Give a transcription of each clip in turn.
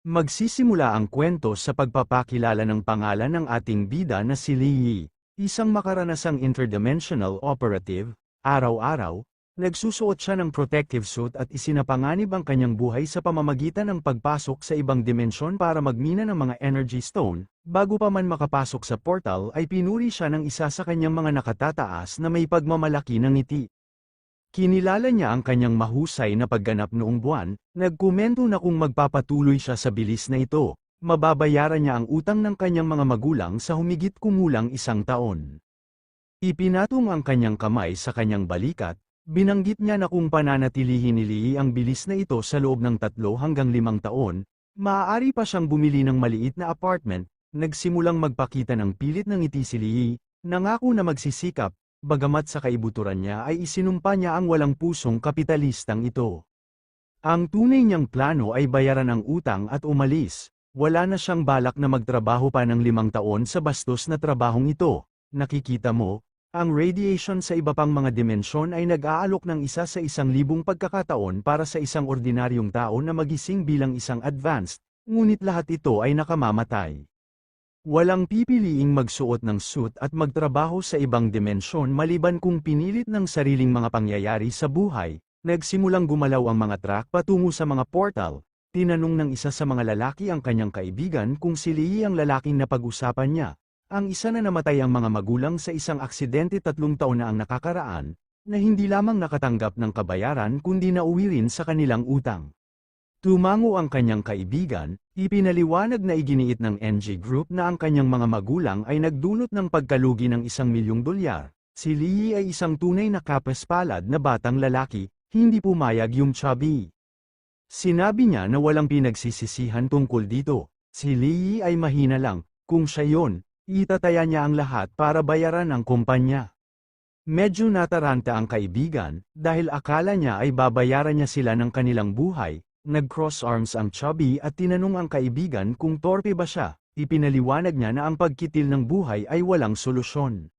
Magsisimula ang kwento sa pagpapakilala ng pangalan ng ating bida na si Lee, isang makaranasang interdimensional operative. Araw-araw, nagsusuot siya ng protective suit at isinapanganib ang kanyang buhay sa pamamagitan ng pagpasok sa ibang dimensyon para magmina ng mga energy stone. Bago pa man makapasok sa portal ay pinuri siya ng isa sa kanyang mga nakatataas na may pagmamalaki ng ngiti. Kinilala niya ang kanyang mahusay na pagganap noong buwan, nagkomento na kung magpapatuloy siya sa bilis na ito, mababayaran niya ang utang ng kanyang mga magulang sa humigit kumulang 1 taon. Ipinatong ang kanyang kamay sa kanyang balikat, binanggit niya na kung pananatilihin ni Lee ang bilis na ito sa loob ng 3 hanggang 5 taon, maaari pa siyang bumili ng maliit na apartment. Nagsimulang magpakita ng pilit ng ngiti si Lee, nangako na magsisikap. Bagamat sa kaibuturan niya ay isinumpa niya ang walang pusong kapitalistang ito. Ang tunay niyang plano ay bayaran ang utang at umalis. Wala na siyang balak na magtrabaho pa ng 5 taon sa bastos na trabahong ito. Nakikita mo, ang radiation sa iba pang mga dimensyon ay nag-aalok ng 1 sa 1,000 pagkakataon para sa isang ordinaryong tao na magising bilang isang advanced, ngunit lahat ito ay nakamamatay. Walang pipiliing magsuot ng suit at magtrabaho sa ibang dimensyon maliban kung pinilit ng sariling mga pangyayari sa buhay. Nagsimulang gumalaw ang mga truck patungo sa mga portal. Tinanong ng isa sa mga lalaki ang kanyang kaibigan kung si Lee ang lalaking napag-usapan niya. Ang isa na namatay ang mga magulang sa isang aksidente 3 taon na ang nakakaraan, na hindi lamang nakatanggap ng kabayaran kundi nauwi rin sa kanilang utang. Tumango ang kanyang kaibigan, ipinaliwanag na iginiit ng NG Group na ang kanyang mga magulang ay nagdulot ng pagkalugi ng $1,000,000. Si Lee ay isang tunay na kapaspalad na batang lalaki, hindi pumayag yung chubby. Sinabi niya na walang pinagsisisihan tungkol dito. Si Lee ay mahina lang, kung siya yon, itataya niya ang lahat para bayaran ang kumpanya. Medyo nataranta ang kaibigan, dahil akala niya ay babayaran niya sila ng kanilang buhay. Nag-cross arms ang chubby at tinanong ang kaibigan kung torpe ba siya. Ipinaliwanag niya na ang pagkitil ng buhay ay walang solusyon.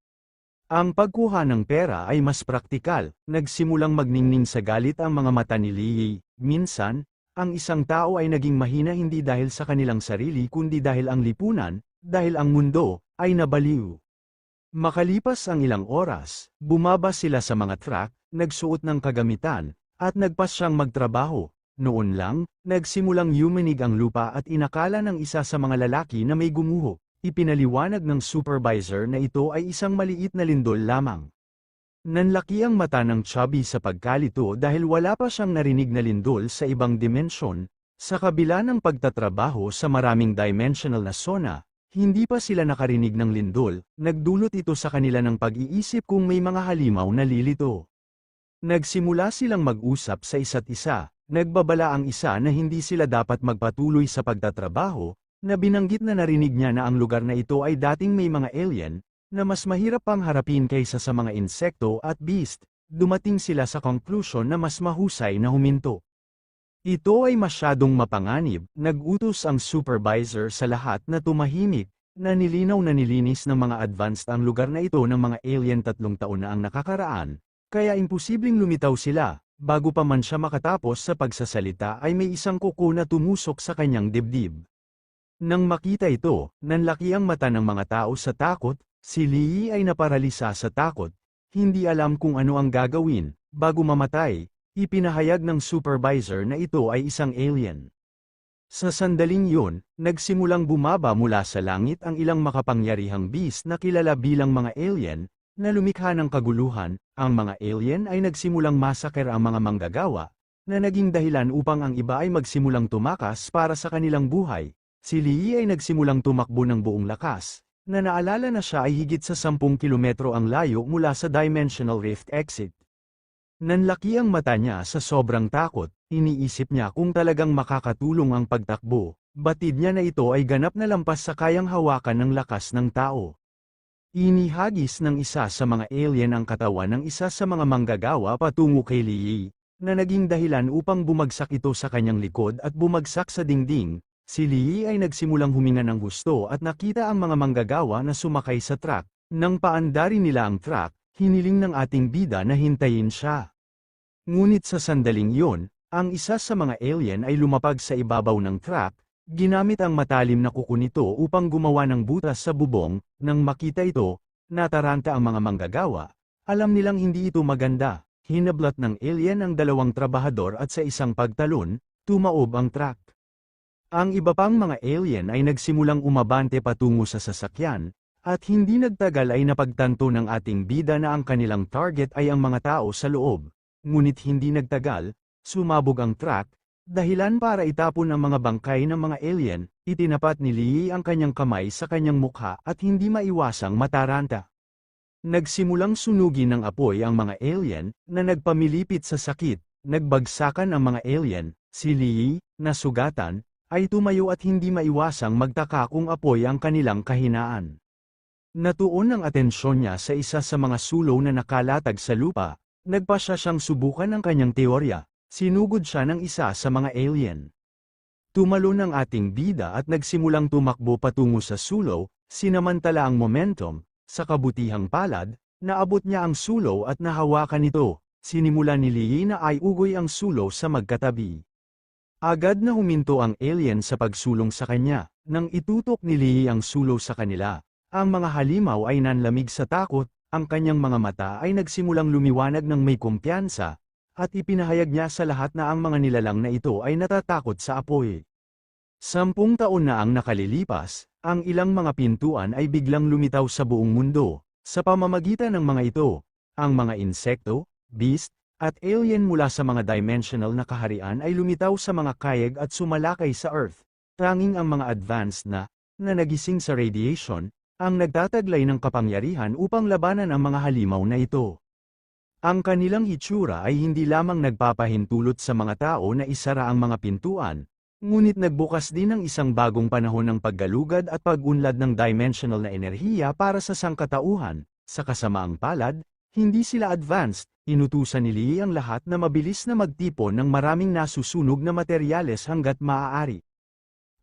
Ang pagkuha ng pera ay mas praktikal. Nagsimulang magningning sa galit ang mga mata ni Lee. Minsan, ang isang tao ay naging mahina hindi dahil sa kanilang sarili kundi dahil ang lipunan, dahil ang mundo, ay nabaliw. Makalipas ang ilang oras, bumaba sila sa mga truck, nagsuot ng kagamitan, at nagpas siyang magtrabaho. Noon lang, nagsimulang yumanig ang lupa at inakala ng isa sa mga lalaki na may gumuho. Ipinaliwanag ng supervisor na ito ay isang maliit na lindol lamang. Nanlaki ang mata ng chubby sa pagkalito dahil wala pa siyang narinig na lindol sa ibang dimensyon. Sa kabila ng pagtatrabaho sa maraming dimensional na zona, hindi pa sila nakarinig ng lindol. Nagdulot ito sa kanila ng pag-iisip kung may mga halimaw na lilito. Nagsimula silang mag-usap sa isa't isa. Nagbabala ang isa na hindi sila dapat magpatuloy sa pagtatrabaho, na binanggit na narinig niya na ang lugar na ito ay dating may mga alien, na mas mahirap pang harapin kaysa sa mga insekto at beast. Dumating sila sa conclusion na mas mahusay na huminto. Ito ay masyadong mapanganib. Nag-utos ang supervisor sa lahat na tumahimik, na nilinaw na nilinis ng mga advanced ang lugar na ito ng mga alien 3 taon na ang nakakaraan, kaya imposibleng lumitaw sila. Bago pa man siya makatapos sa pagsasalita ay may isang kuko na tumusok sa kanyang dibdib. Nang makita ito, nanlaki ang mata ng mga tao sa takot. Si Lee ay naparalisa sa takot, hindi alam kung ano ang gagawin. Bago mamatay, ipinahayag ng supervisor na ito ay isang alien. Sa sandaling yun, nagsimulang bumaba mula sa langit ang ilang makapangyarihang beast na kilala bilang mga alien, na lumikha ng kaguluhan. Ang mga alien ay nagsimulang masaker ang mga manggagawa, na naging dahilan upang ang iba ay magsimulang tumakas para sa kanilang buhay. Si Lee ay nagsimulang tumakbo ng buong lakas, na naalala na siya ay higit sa 10 kilometro ang layo mula sa Dimensional Rift exit. Nanlaki ang mata niya sa sobrang takot, iniisip niya kung talagang makakatulong ang pagtakbo. Batid niya na ito ay ganap na lampas sa kayang hawakan ng lakas ng tao. Inihagis ng isa sa mga alien ang katawan ng isa sa mga manggagawa patungo kay Lee, na naging dahilan upang bumagsak ito sa kanyang likod at bumagsak sa dingding. Si Lee ay nagsimulang huminga ng gusto at nakita ang mga manggagawa na sumakay sa truck. Nang paandarin nila ang truck, hiniling ng ating bida na hintayin siya. Ngunit sa sandaling yon, ang isa sa mga alien ay lumapag sa ibabaw ng truck, Ginamit ang matalim na kuko nito upang gumawa ng butas sa bubong. Nang makita ito, nataranta ang mga manggagawa. Alam nilang hindi ito maganda. Hinablat ng alien ang dalawang trabahador at sa isang pagtalon, tumaob ang truck. Ang iba pang mga alien ay nagsimulang umabante patungo sa sasakyan, at hindi nagtagal ay napagtanto ng ating bida na ang kanilang target ay ang mga tao sa loob. Ngunit hindi nagtagal, sumabog ang truck, dahilan para itapon ang mga bangkay ng mga alien. Itinapat ni Lee ang kanyang kamay sa kanyang mukha at hindi maiwasang mataranta. Nagsimulang sunugin ng apoy ang mga alien, na nagpamilipit sa sakit. Nagbagsakan ang mga alien. Si Lee, na sugatan, ay tumayo at hindi maiwasang magtaka kung apoy ang kanilang kahinaan. Natuon ang atensyon niya sa isa sa mga sulong na nakalatag sa lupa. Nagpasya siyang subukan ang kanyang teorya. Sinugod siya ng isa sa mga alien. Tumalon ang ating bida at nagsimulang tumakbo patungo sa sulo. Sinamantala ang momentum. Sa kabutihang palad, naabot niya ang sulo at nahawakan ito. Sinimula ni Lee na ay ugoy ang sulo sa magkatabi. Agad na huminto ang alien sa pagsulong sa kanya. Nang itutok ni Lee ang sulo sa kanila, ang mga halimaw ay nanlamig sa takot, ang kanyang mga mata ay nagsimulang lumiwanag ng may kumpiyansa, at ipinahayag niya sa lahat na ang mga nilalang na ito ay natatakot sa apoy. 10 taon na ang nakalilipas, ang ilang mga pintuan ay biglang lumitaw sa buong mundo. Sa pamamagitan ng mga ito, ang mga insekto, beast, at alien mula sa mga dimensional na kaharian ay lumitaw sa mga kayag at sumalakay sa Earth. Tanging ang mga advanced na nagising sa radiation, ang nagtataglay ng kapangyarihan upang labanan ang mga halimaw na ito. Ang kanilang hitsura ay hindi lamang nagpapahintulot sa mga tao na isara ang mga pintuan, ngunit nagbukas din ng isang bagong panahon ng paggalugad at pag-unlad ng dimensional na enerhiya para sa sangkatauhan. Sa kasamaang palad, hindi sila advanced. Inutusan ni Lee ang lahat na mabilis na magtipon ng maraming nasusunog na materyales hanggat maaari.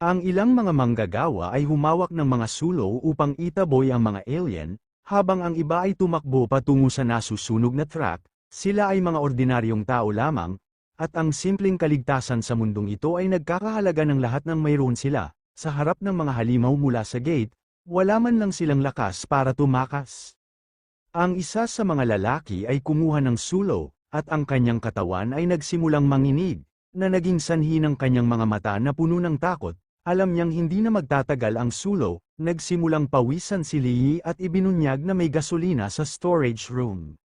Ang ilang mga manggagawa ay humawak ng mga sulo upang itaboy ang mga alien, habang ang iba ay tumakbo patungo sa nasusunog na truck. Sila ay mga ordinaryong tao lamang, at ang simpleng kaligtasan sa mundong ito ay nagkakahalaga ng lahat ng mayroon sila. Sa harap ng mga halimaw mula sa gate, wala man lang silang lakas para tumakas. Ang isa sa mga lalaki ay kumuha ng sulo, at ang kanyang katawan ay nagsimulang manginig, na naging sanhi ng kanyang mga mata na puno ng takot. Alam niyang hindi na magtatagal ang sulo, nagsimulang pawisan si Lee at ibinunyag na may gasolina sa storage room.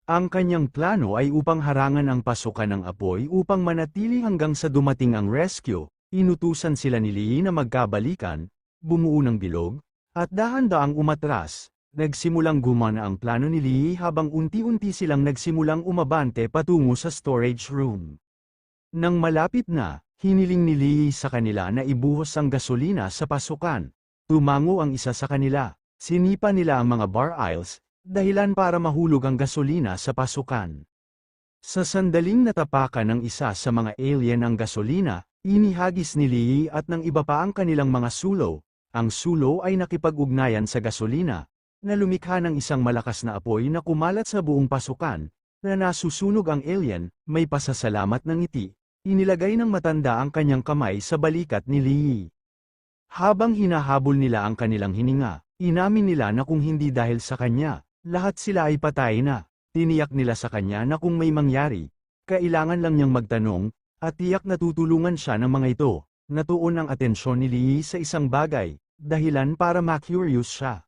Ang kanyang plano ay upang harangan ang pasukan ng apoy upang manatili hanggang sa dumating ang rescue. Inutusan sila ni Lee na magkabalikan, bumuo ng bilog, at dahan-daang umatras. Nagsimulang gumana ang plano ni Lee habang unti-unti silang nagsimulang umabante patungo sa storage room. Nang malapit na, hiniling ni Lee sa kanila na ibuhos ang gasolina sa pasukan. Tumango ang isa sa kanila. Sinipa nila ang mga bar aisles, dahilan para mahulog ang gasolina sa pasukan. Sa sandaling natapakan ng isa sa mga alien ang gasolina, inihagis ni Lee at ng iba pa ang kanilang mga sulo. Ang sulo ay nakipag-ugnayan sa gasolina, na lumikha ng isang malakas na apoy na kumalat sa buong pasukan. Na nasusunog ang alien, may pasasalamat ng ngiti. Inilagay ng matanda ang kanyang kamay sa balikat ni Lee. Habang hinahabol nila ang kanilang hininga, inamin nila na kung hindi dahil sa kanya, lahat sila ay patay na. Tiniyak nila sa kanya na kung may mangyari, kailangan lang niyang magtanong, at tiyak na tutulungan siya ng mga ito. Natuon ang atensyon ni Lee sa isang bagay, dahilan para ma-curious siya.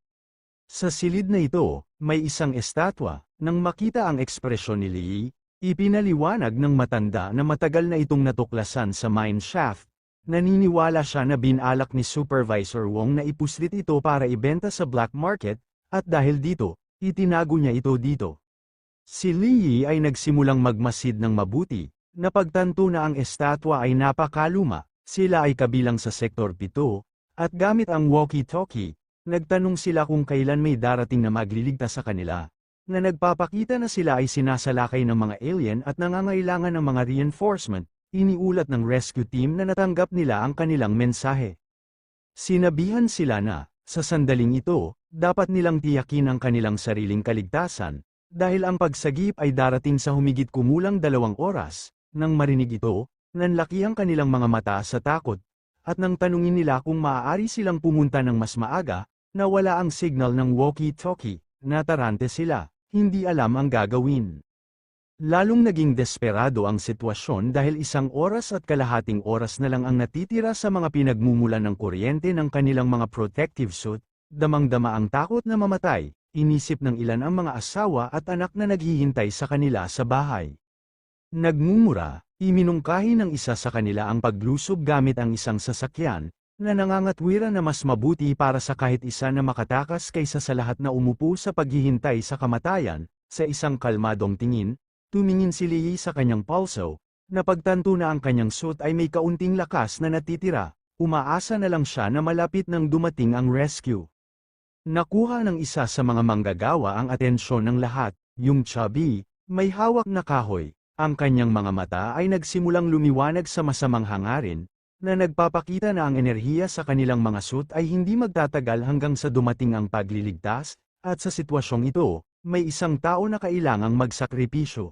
Sa silid na ito, may isang estatwa. Nang makita ang ekspresyon ni Lee, ipinaliwanag ng matanda na matagal na itong natuklasan sa mine shaft. Naniniwala siya na binalak ni Supervisor Wong na ipuslit ito para ibenta sa black market, at dahil dito, itinago niya ito dito. Si Lee ay nagsimulang magmasid ng mabuti, napagtanto na ang estatwa ay napakaluma. Sila ay kabilang sa Sektor 7, at gamit ang walkie-talkie, nagtanong sila kung kailan may darating na magliligtas sa kanila. Na nagpapakita na sila ay sinasalakay ng mga alien at nangangailangan ng mga reinforcement. Iniulat ng rescue team na natanggap nila ang kanilang mensahe. Sinabihan sila na, sa sandaling ito, dapat nilang tiyakin ang kanilang sariling kaligtasan, dahil ang pagsagip ay darating sa humigit kumulang 2 oras. Nang marinig ito, nanlaki ang kanilang mga mata sa takot, at nang tanungin nila kung maaari silang pumunta ng mas maaga, nawala ang signal ng walkie-talkie, natarante sila, hindi alam ang gagawin. Lalong naging desperado ang sitwasyon dahil 1.5 oras na lang ang natitira sa mga pinagmumulan ng kuryente ng kanilang mga protective suit, damang-dama ang takot na mamatay, inisip ng ilan ang mga asawa at anak na naghihintay sa kanila sa bahay. Nagmumura, iminungkahi ng isa sa kanila ang paglusob gamit ang isang sasakyan, na nangangatwira na mas mabuti para sa kahit isa na makatakas kaysa sa lahat na umupo sa paghihintay sa kamatayan. Sa isang kalmadong tingin, tumingin si Lee sa kanyang pulso, napagtanto na ang kanyang suit ay may kaunting lakas na natitira, umaasa na lang siya na malapit nang dumating ang rescue. Nakuha ng isa sa mga manggagawa ang atensyon ng lahat, yung chubby, may hawak na kahoy. Ang kanyang mga mata ay nagsimulang lumiwanag sa masamang hangarin, na nagpapakita na ang enerhiya sa kanilang mga suit ay hindi magtatagal hanggang sa dumating ang pagliligtas, at sa sitwasyong ito, may isang tao na kailangang magsakripisyo.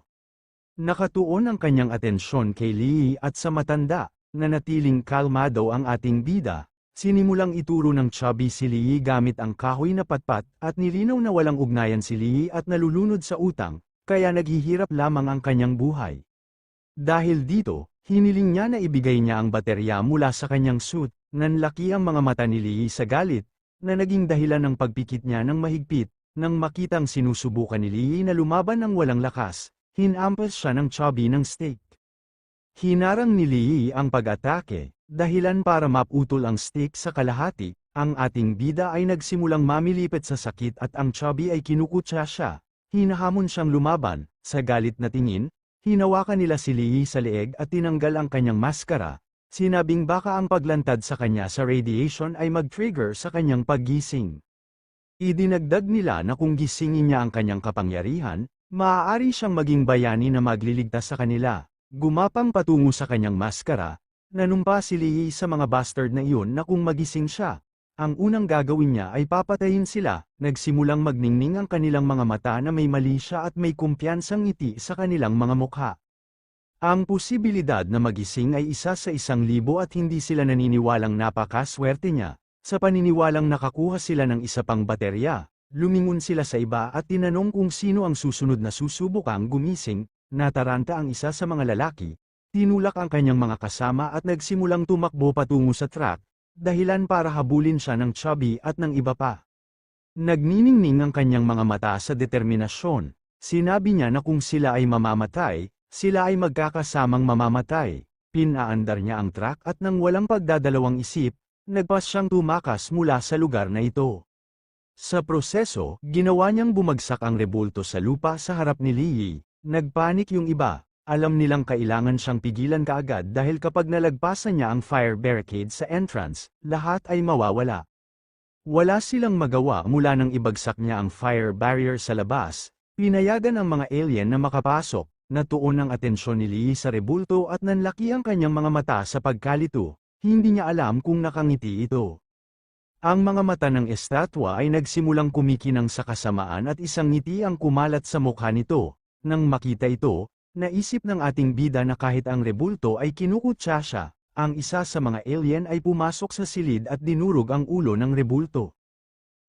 Nakatuon ang kanyang atensyon kay Lee at sa matanda, na natiling kalmado ang ating bida, sinimulang ituro ng chubby si Lee gamit ang kahoy na patpat at nilinaw na walang ugnayan si Lee at nalulunod sa utang, kaya naghihirap lamang ang kanyang buhay. Dahil dito, hiniling niya na ibigay niya ang baterya mula sa kanyang suit, nanlaki ang mga mata ni Lee sa galit, na naging dahilan ng pagpikit niya ng mahigpit, nang makitang sinusubukan ni Lee na lumaban ng walang lakas, hinampas siya ng chubby ng stick. Hinarang ni Lee ang pag-atake, dahilan para maputol ang stick sa kalahati, ang ating bida ay nagsimulang mamilipit sa sakit at ang chubby ay kinukutsa siya. Hinahamon siyang lumaban, sa galit na tingin, hinawakan nila si Lee sa leeg at tinanggal ang kanyang maskara, sinabing baka ang paglantad sa kanya sa radiation ay mag-trigger sa kanyang paggising. Idinagdag nila na kung gisingin niya ang kanyang kapangyarihan, maaari siyang maging bayani na magliligtas sa kanila. Gumapang patungo sa kanyang maskara, nanumpa si Lee sa mga bastard na iyon na kung magising siya, ang unang gagawin niya ay papatayin sila. Nagsimulang magningning ang kanilang mga mata na may mali siya at may kumpiyansang ngiti sa kanilang mga mukha. Ang posibilidad na magising ay 1 sa 1,000 at hindi sila naniniwalang napakaswerte niya. Sa paniniwalang nakakuha sila ng isa pang baterya, lumingon sila sa iba at tinanong kung sino ang susunod na susubukang gumising. Nataranta ang isa sa mga lalaki, tinulak ang kanyang mga kasama at nagsimulang tumakbo patungo sa truck, dahilan para habulin siya ng chubby at ng iba pa. Nagniningning ang kanyang mga mata sa determinasyon, sinabi niya na kung sila ay mamamatay, sila ay magkakasamang mamamatay. Pinaandar niya ang truck at nang walang pagdadalawang isip, nagpas siyang tumakas mula sa lugar na ito. Sa proseso, ginawa niyang bumagsak ang rebulto sa lupa sa harap ni Lee. Nagpanik yung iba, alam nilang kailangan siyang pigilan kaagad dahil kapag nalagpasan niya ang fire barricade sa entrance, lahat ay mawawala. Wala silang magawa mula nang ibagsak niya ang fire barrier sa labas, pinayagan ang mga alien na makapasok, natuon ang atensyon ni Lee sa rebulto at nanlaki ang kanyang mga mata sa pagkalito, hindi niya alam kung nakangiti ito. Ang mga mata ng estatwa ay nagsimulang kumikinang sa kasamaan at isang ngiti ang kumalat sa mukha nito. Nang makita ito, naisip ng ating bida na kahit ang rebulto ay kinukutsa siya, ang isa sa mga alien ay pumasok sa silid at dinurog ang ulo ng rebulto.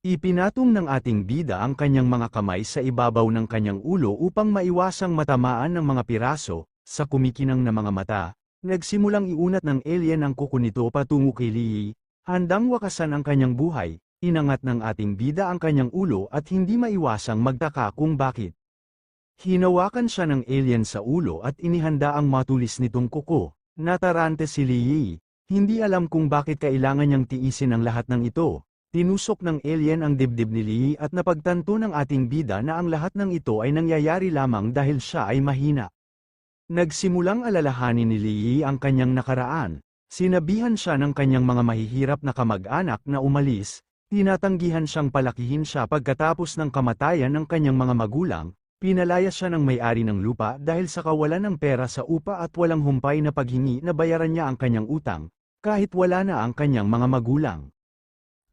Ipinatong ng ating bida ang kanyang mga kamay sa ibabaw ng kanyang ulo upang maiwasang matamaan ng mga piraso, sa kumikinang na mga mata, nagsimulang iunat ng alien ang kuko nito patungo kay Lee, handang wakasan ang kanyang buhay, inangat ng ating bida ang kanyang ulo at hindi maiwasang magtaka kung bakit. Hinawakan siya ng alien sa ulo at inihanda ang matulis nitong kuko. Natarante si Lee, hindi alam kung bakit kailangan niyang tiisin ang lahat ng ito. Tinusok ng alien ang dibdib ni Lee at napagtanto ng ating bida na ang lahat ng ito ay nangyayari lamang dahil siya ay mahina. Nagsimulang alalahanin ni Lee ang kanyang nakaraan. Sinabihan siya ng kanyang mga mahihirap na kamag-anak na umalis, tinatanggihan siyang palakihin siya pagkatapos ng kamatayan ng kanyang mga magulang. Pinalaya siya ng may-ari ng lupa dahil sa kawalan ng pera sa upa at walang humpay na paghingi na bayaran niya ang kanyang utang, kahit wala na ang kanyang mga magulang.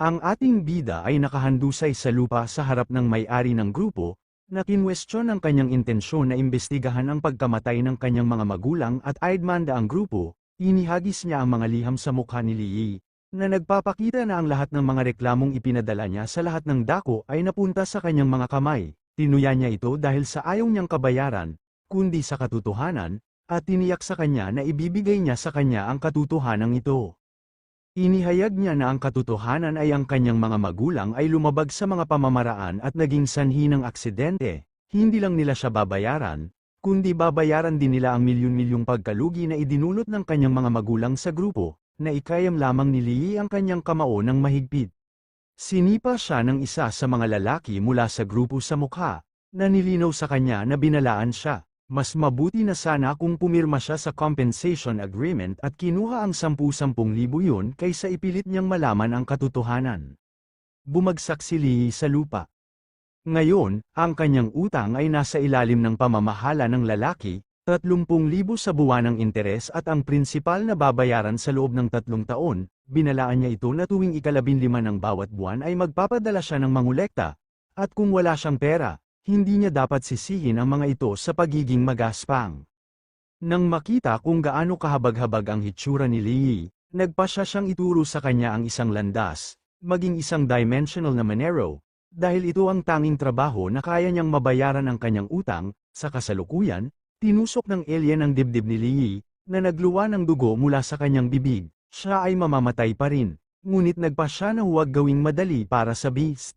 Ang ating bida ay nakahandusay sa lupa sa harap ng may-ari ng grupo, na kinwestiyon ang kanyang intensyon na imbestigahan ang pagkamatay ng kanyang mga magulang at idmanda ang grupo, Inihagis niya ang mga liham sa mukha ni Li, na nagpapakita na ang lahat ng mga reklamong ipinadala niya sa lahat ng dako ay napunta sa kanyang mga kamay. Tinuya niya ito dahil sa ayaw niyang kabayaran, kundi sa katotohanan, at tiniyak sa kanya na ibibigay niya sa kanya ang katotohanan ito. Inihayag niya na ang katotohanan ay ang kanyang mga magulang ay lumabag sa mga pamamaraan at naging sanhi ng aksidente. Hindi lang nila siya babayaran, kundi babayaran din nila ang milyon-milyong pagkalugi na idinulot ng kanyang mga magulang sa grupo, na ikayam lamang ni Lee ang kanyang kamao ng mahigpit. Sinipa siya ng isa sa mga lalaki mula sa grupo sa mukha, na nilinaw sa kanya na binalaan siya. Mas mabuti na sana kung pumirma siya sa compensation agreement at kinuha ang 10,000 yun kaysa ipilit niyang malaman ang katotohanan. Bumagsak si Lee sa lupa. Ngayon, ang kanyang utang ay nasa ilalim ng pamamahala ng lalaki, 30,000 sa buwanang interes at ang prinsipal na babayaran sa loob ng 3 taon. Binalaan niya ito na tuwing ika-15 ng bawat buwan ay magpapadala siya ng mangolekta, at kung wala siyang pera, hindi niya dapat sisihin ang mga ito sa pagiging magaspang. Nang makita kung gaano kahabag-habag ang hitsura ni Lee, nagpasya siyang ituro sa kanya ang isang landas, maging isang dimensional na Monero, dahil ito ang tanging trabaho na kaya niyang mabayaran ang kanyang utang. Sa kasalukuyan, tinusok ng alien ang dibdib ni Lee, na nagluwa ng dugo mula sa kanyang bibig. Siya ay mamamatay pa rin, ngunit nagpasya na huwag gawing madali para sa beast.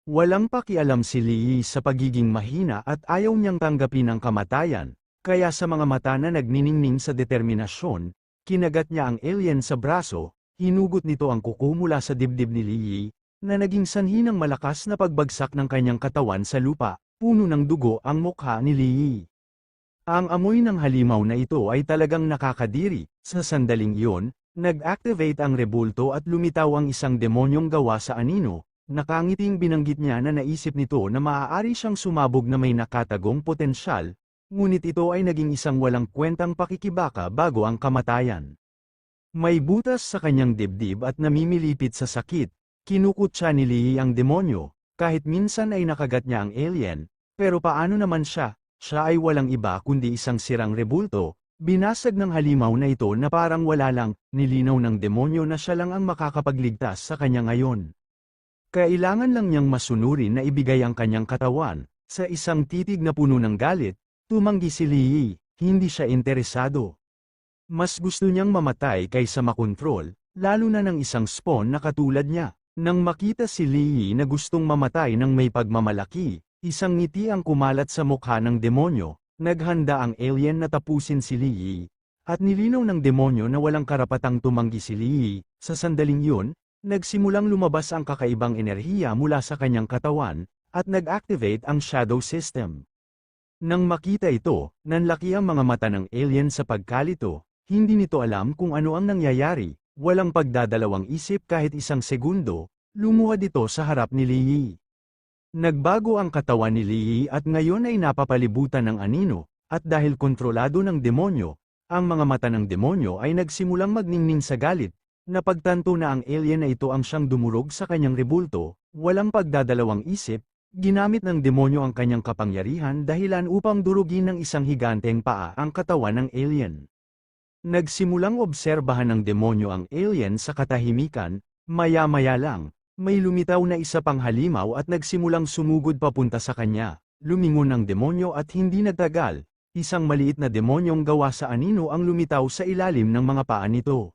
Walang pakialam si Lee sa pagiging mahina at ayaw niyang tanggapin ang kamatayan, kaya sa mga mata na nagniningning sa determinasyon, kinagat niya ang alien sa braso, hinugot nito ang kuko mula sa dibdib ni Lee, na naging sanhi ng malakas na pagbagsak ng kanyang katawan sa lupa, puno ng dugo ang mukha ni Lee. Ang amoy ng halimaw na ito ay talagang nakakadiri. Sa sandaling iyon, nag-activate ang rebulto at lumitaw ang isang demonyong gawa sa anino. Nakangiting binanggit niya na naisip nito na maaari siyang sumabog na may nakatagong potensyal, ngunit ito ay naging isang walang kwentang pakikibaka bago ang kamatayan. May butas sa kanyang dibdib at namimilipit sa sakit. Kinukutsa ni Lee ang demonyo, kahit minsan ay nakagat niya ang alien, pero paano naman siya? Siya ay walang iba kundi isang sirang rebulto. Binasag ng halimaw na ito na parang wala lang. Nilinaw ng demonyo na siya lang ang makakapagligtas sa kanya ngayon. Kailangan lang niyang masunurin na ibigay ang kanyang katawan. Sa isang titig na puno ng galit, tumanggi si Lee, hindi siya interesado. Mas gusto niyang mamatay kaysa makontrol, lalo na ng isang spawn na katulad niya. Nang makita si Lee na gustong mamatay ng may pagmamalaki, isang ngiti ang kumalat sa mukha ng demonyo. Naghanda ang alien na tapusin si Lee, at nilinaw ng demonyo na walang karapatang tumanggi si Lee. Sa sandaling yun, nagsimulang lumabas ang kakaibang enerhiya mula sa kanyang katawan, at nag-activate ang shadow system. Nang makita ito, nanlaki ang mga mata ng alien sa pagkalito. Hindi nito alam kung ano ang nangyayari. Walang pagdadalawang isip kahit isang segundo, lumuhad ito sa harap ni Lee. Nagbago ang katawan ni Lee at ngayon ay napapalibutan ng anino, at dahil kontrolado ng demonyo, ang mga mata ng demonyo ay nagsimulang magningning sa galit. Napagtanto na ang alien na ito ang siyang dumurog sa kanyang rebulto, walang pagdadalawang isip, ginamit ng demonyo ang kanyang kapangyarihan dahilan upang durugin ng isang higanteng paa ang katawan ng alien. Nagsimulang obserbahan ng demonyo ang alien sa katahimikan. Maya-maya lang, may lumitaw na isa pang halimaw at nagsimulang sumugod papunta sa kanya. Lumingon ang demonyo at hindi nagtagal, isang maliit na demonyong gawa sa anino ang lumitaw sa ilalim ng mga paa nito.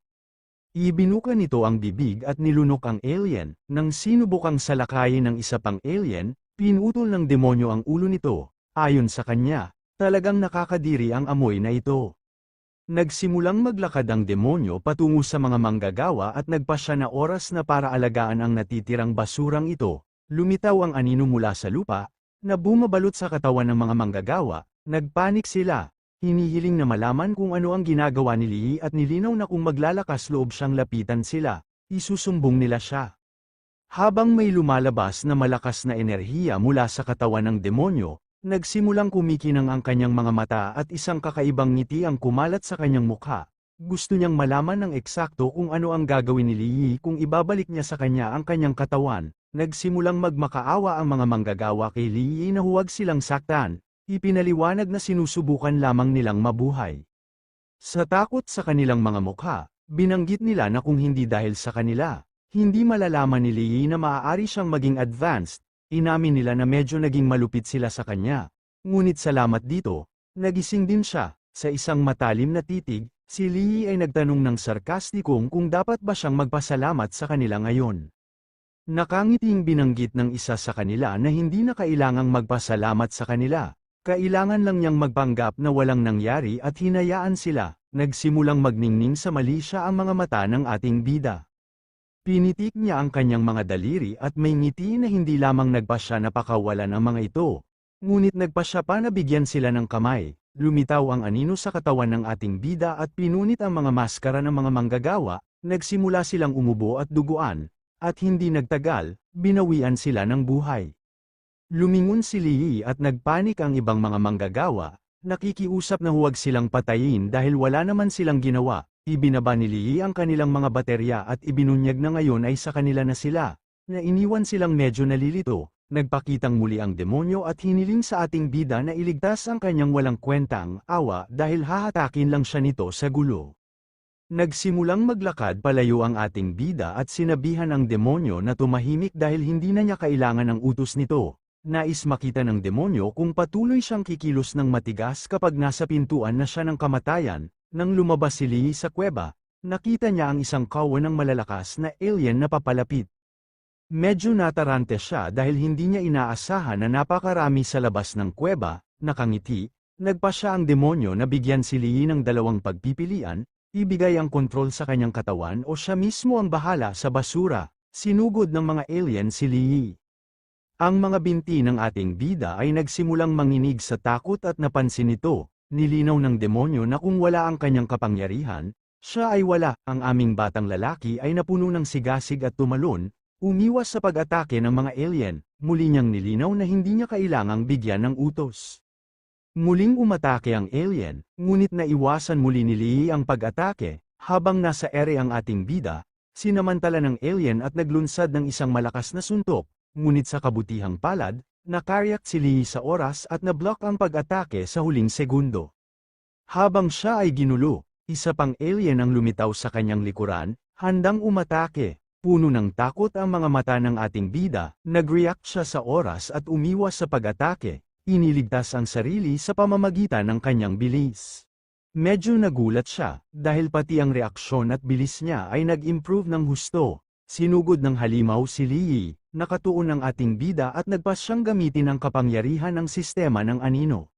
Ibinuka nito ang bibig at nilunok ang alien. Nang sinubukang salakayin ng isa pang alien, pinutol ng demonyo ang ulo nito. Ayon sa kanya, talagang nakakadiri ang amoy na ito. Nagsimulang maglakad ang demonyo patungo sa mga manggagawa at nagpasya na oras na para alagaan ang natitirang basurang ito. Lumitaw ang anino mula sa lupa, na bumabalot sa katawan ng mga manggagawa. Nagpanik sila. Hinihiling na malaman kung ano ang ginagawa ni Lee at nilinaw na kung maglalakas loob siyang lapitan sila, isusumbong nila siya. Habang may lumalabas na malakas na enerhiya mula sa katawan ng demonyo, nagsimulang kumikinang ang kanyang mga mata at isang kakaibang ngiti ang kumalat sa kanyang mukha. Gusto niyang malaman ng eksakto kung ano ang gagawin ni Lee kung ibabalik niya sa kanya ang kanyang katawan. Nagsimulang magmakaawa ang mga manggagawa kay Lee na huwag silang saktan. Ipinaliwanag na sinusubukan lamang nilang mabuhay. Sa takot sa kanilang mga mukha, binanggit nila na kung hindi dahil sa kanila, hindi malalaman ni Lee na maaari siyang maging advanced. Inamin nila na medyo naging malupit sila sa kanya. Ngunit salamat dito, nagising din siya. Sa isang matalim na titig, si Lee ay nagtanong ng sarkastikong kung dapat ba siyang magpasalamat sa kanila ngayon. Nakangiting binanggit ng isa sa kanila na hindi na kailangang magpasalamat sa kanila. Kailangan lang niyang magpanggap na walang nangyari at hinayaan sila. Nagsimulang magningning sa mali siya ang mga mata ng ating bida. Pinitik niya ang kanyang mga daliri at may ngiti na hindi lamang nagpa siya napakawalan ang mga ito. Ngunit nagpa siya pa na bigyan sila ng kamay. Lumitaw ang anino sa katawan ng ating bida at pinunit ang mga maskara ng mga manggagawa. Nagsimula silang umubo at duguan. At hindi nagtagal, binawian sila ng buhay. Lumingon si Lee at nagpanik ang ibang mga manggagawa. Nakikiusap na huwag silang patayin dahil wala naman silang ginawa. Ibinaba ni Lee ang kanilang mga baterya at ibinunyag na ngayon ay sa kanila na sila. Na iniwan silang medyo nalilito. Nagpakitang muli ang demonyo at hiniling sa ating bida na iligtas ang kanyang walang kwentang awa dahil hahatakin lang siya nito sa gulo. Nagsimulang maglakad palayo ang ating bida at sinabihan ang demonyo na tumahimik dahil hindi na niya kailangan ng utos nito. Nais makita ng demonyo kung patuloy siyang kikilos ng matigas kapag nasa pintuan na siya ng kamatayan. Nang lumabas si Lee sa kuweba, nakita niya ang isang kawan ng malalakas na alien na papalapit. Medyo natarante siya dahil hindi niya inaasahan na napakarami sa labas ng kuweba. Nakangiti, nagpa siya ang demonyo na bigyan si Lee ng dalawang pagpipilian, ibigay ang kontrol sa kanyang katawan o siya mismo ang bahala sa basura. Sinugod ng mga alien si Lee. Ang mga binti ng ating bida ay nagsimulang manginig sa takot at napansin nito. Nilinaw ng demonyo na kung wala ang kanyang kapangyarihan, siya ay wala. Ang aming batang lalaki ay napuno ng sigasig at tumalon. Umiwas sa pag-atake ng mga alien, muli niyang nilinaw na hindi niya kailangang bigyan ng utos. Muling umatake ang alien, ngunit naiwasan muli ni Lee ang pag-atake, habang nasa ere ang ating bida, sinamantala ng alien at naglunsad ng isang malakas na suntok, ngunit sa kabutihang palad, nakaryak si Lee sa oras at nablock ang pag-atake sa huling segundo. Habang siya ay ginulo, isa pang alien ang lumitaw sa kanyang likuran, handang umatake. Puno ng takot ang mga mata ng ating bida, nag-react siya sa oras at umiwas sa pag-atake, iniligtas ang sarili sa pamamagitan ng kanyang bilis. Medyo nagulat siya, dahil pati ang reaksyon at bilis niya ay nag-improve ng husto. Sinugod ng halimaw si Lee, nakatuon ang ating bida at nagpas siyang gamitin ang kapangyarihan ng sistema ng anino.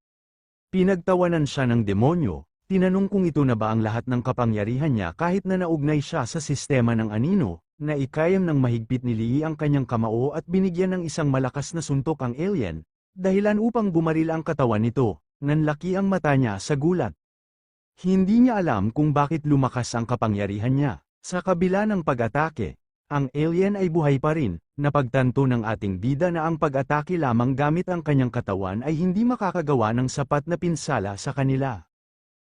Pinagtawanan siya ng demonyo, tinanong kung ito na ba ang lahat ng kapangyarihan niya kahit na naugnay siya sa sistema ng anino. Naikayam ng mahigpit ni Lee ang kanyang kamao at binigyan ng isang malakas na suntok ang alien, dahilan upang bumaril ang katawan nito. Nanlaki ang mata niya sa gulat. Hindi niya alam kung bakit lumakas ang kapangyarihan niya. Sa kabila ng pag-atake, ang alien ay buhay pa rin. Napagtanto ng ating bida na ang pag-atake lamang gamit ang kanyang katawan ay hindi makakagawa ng sapat na pinsala sa kanila.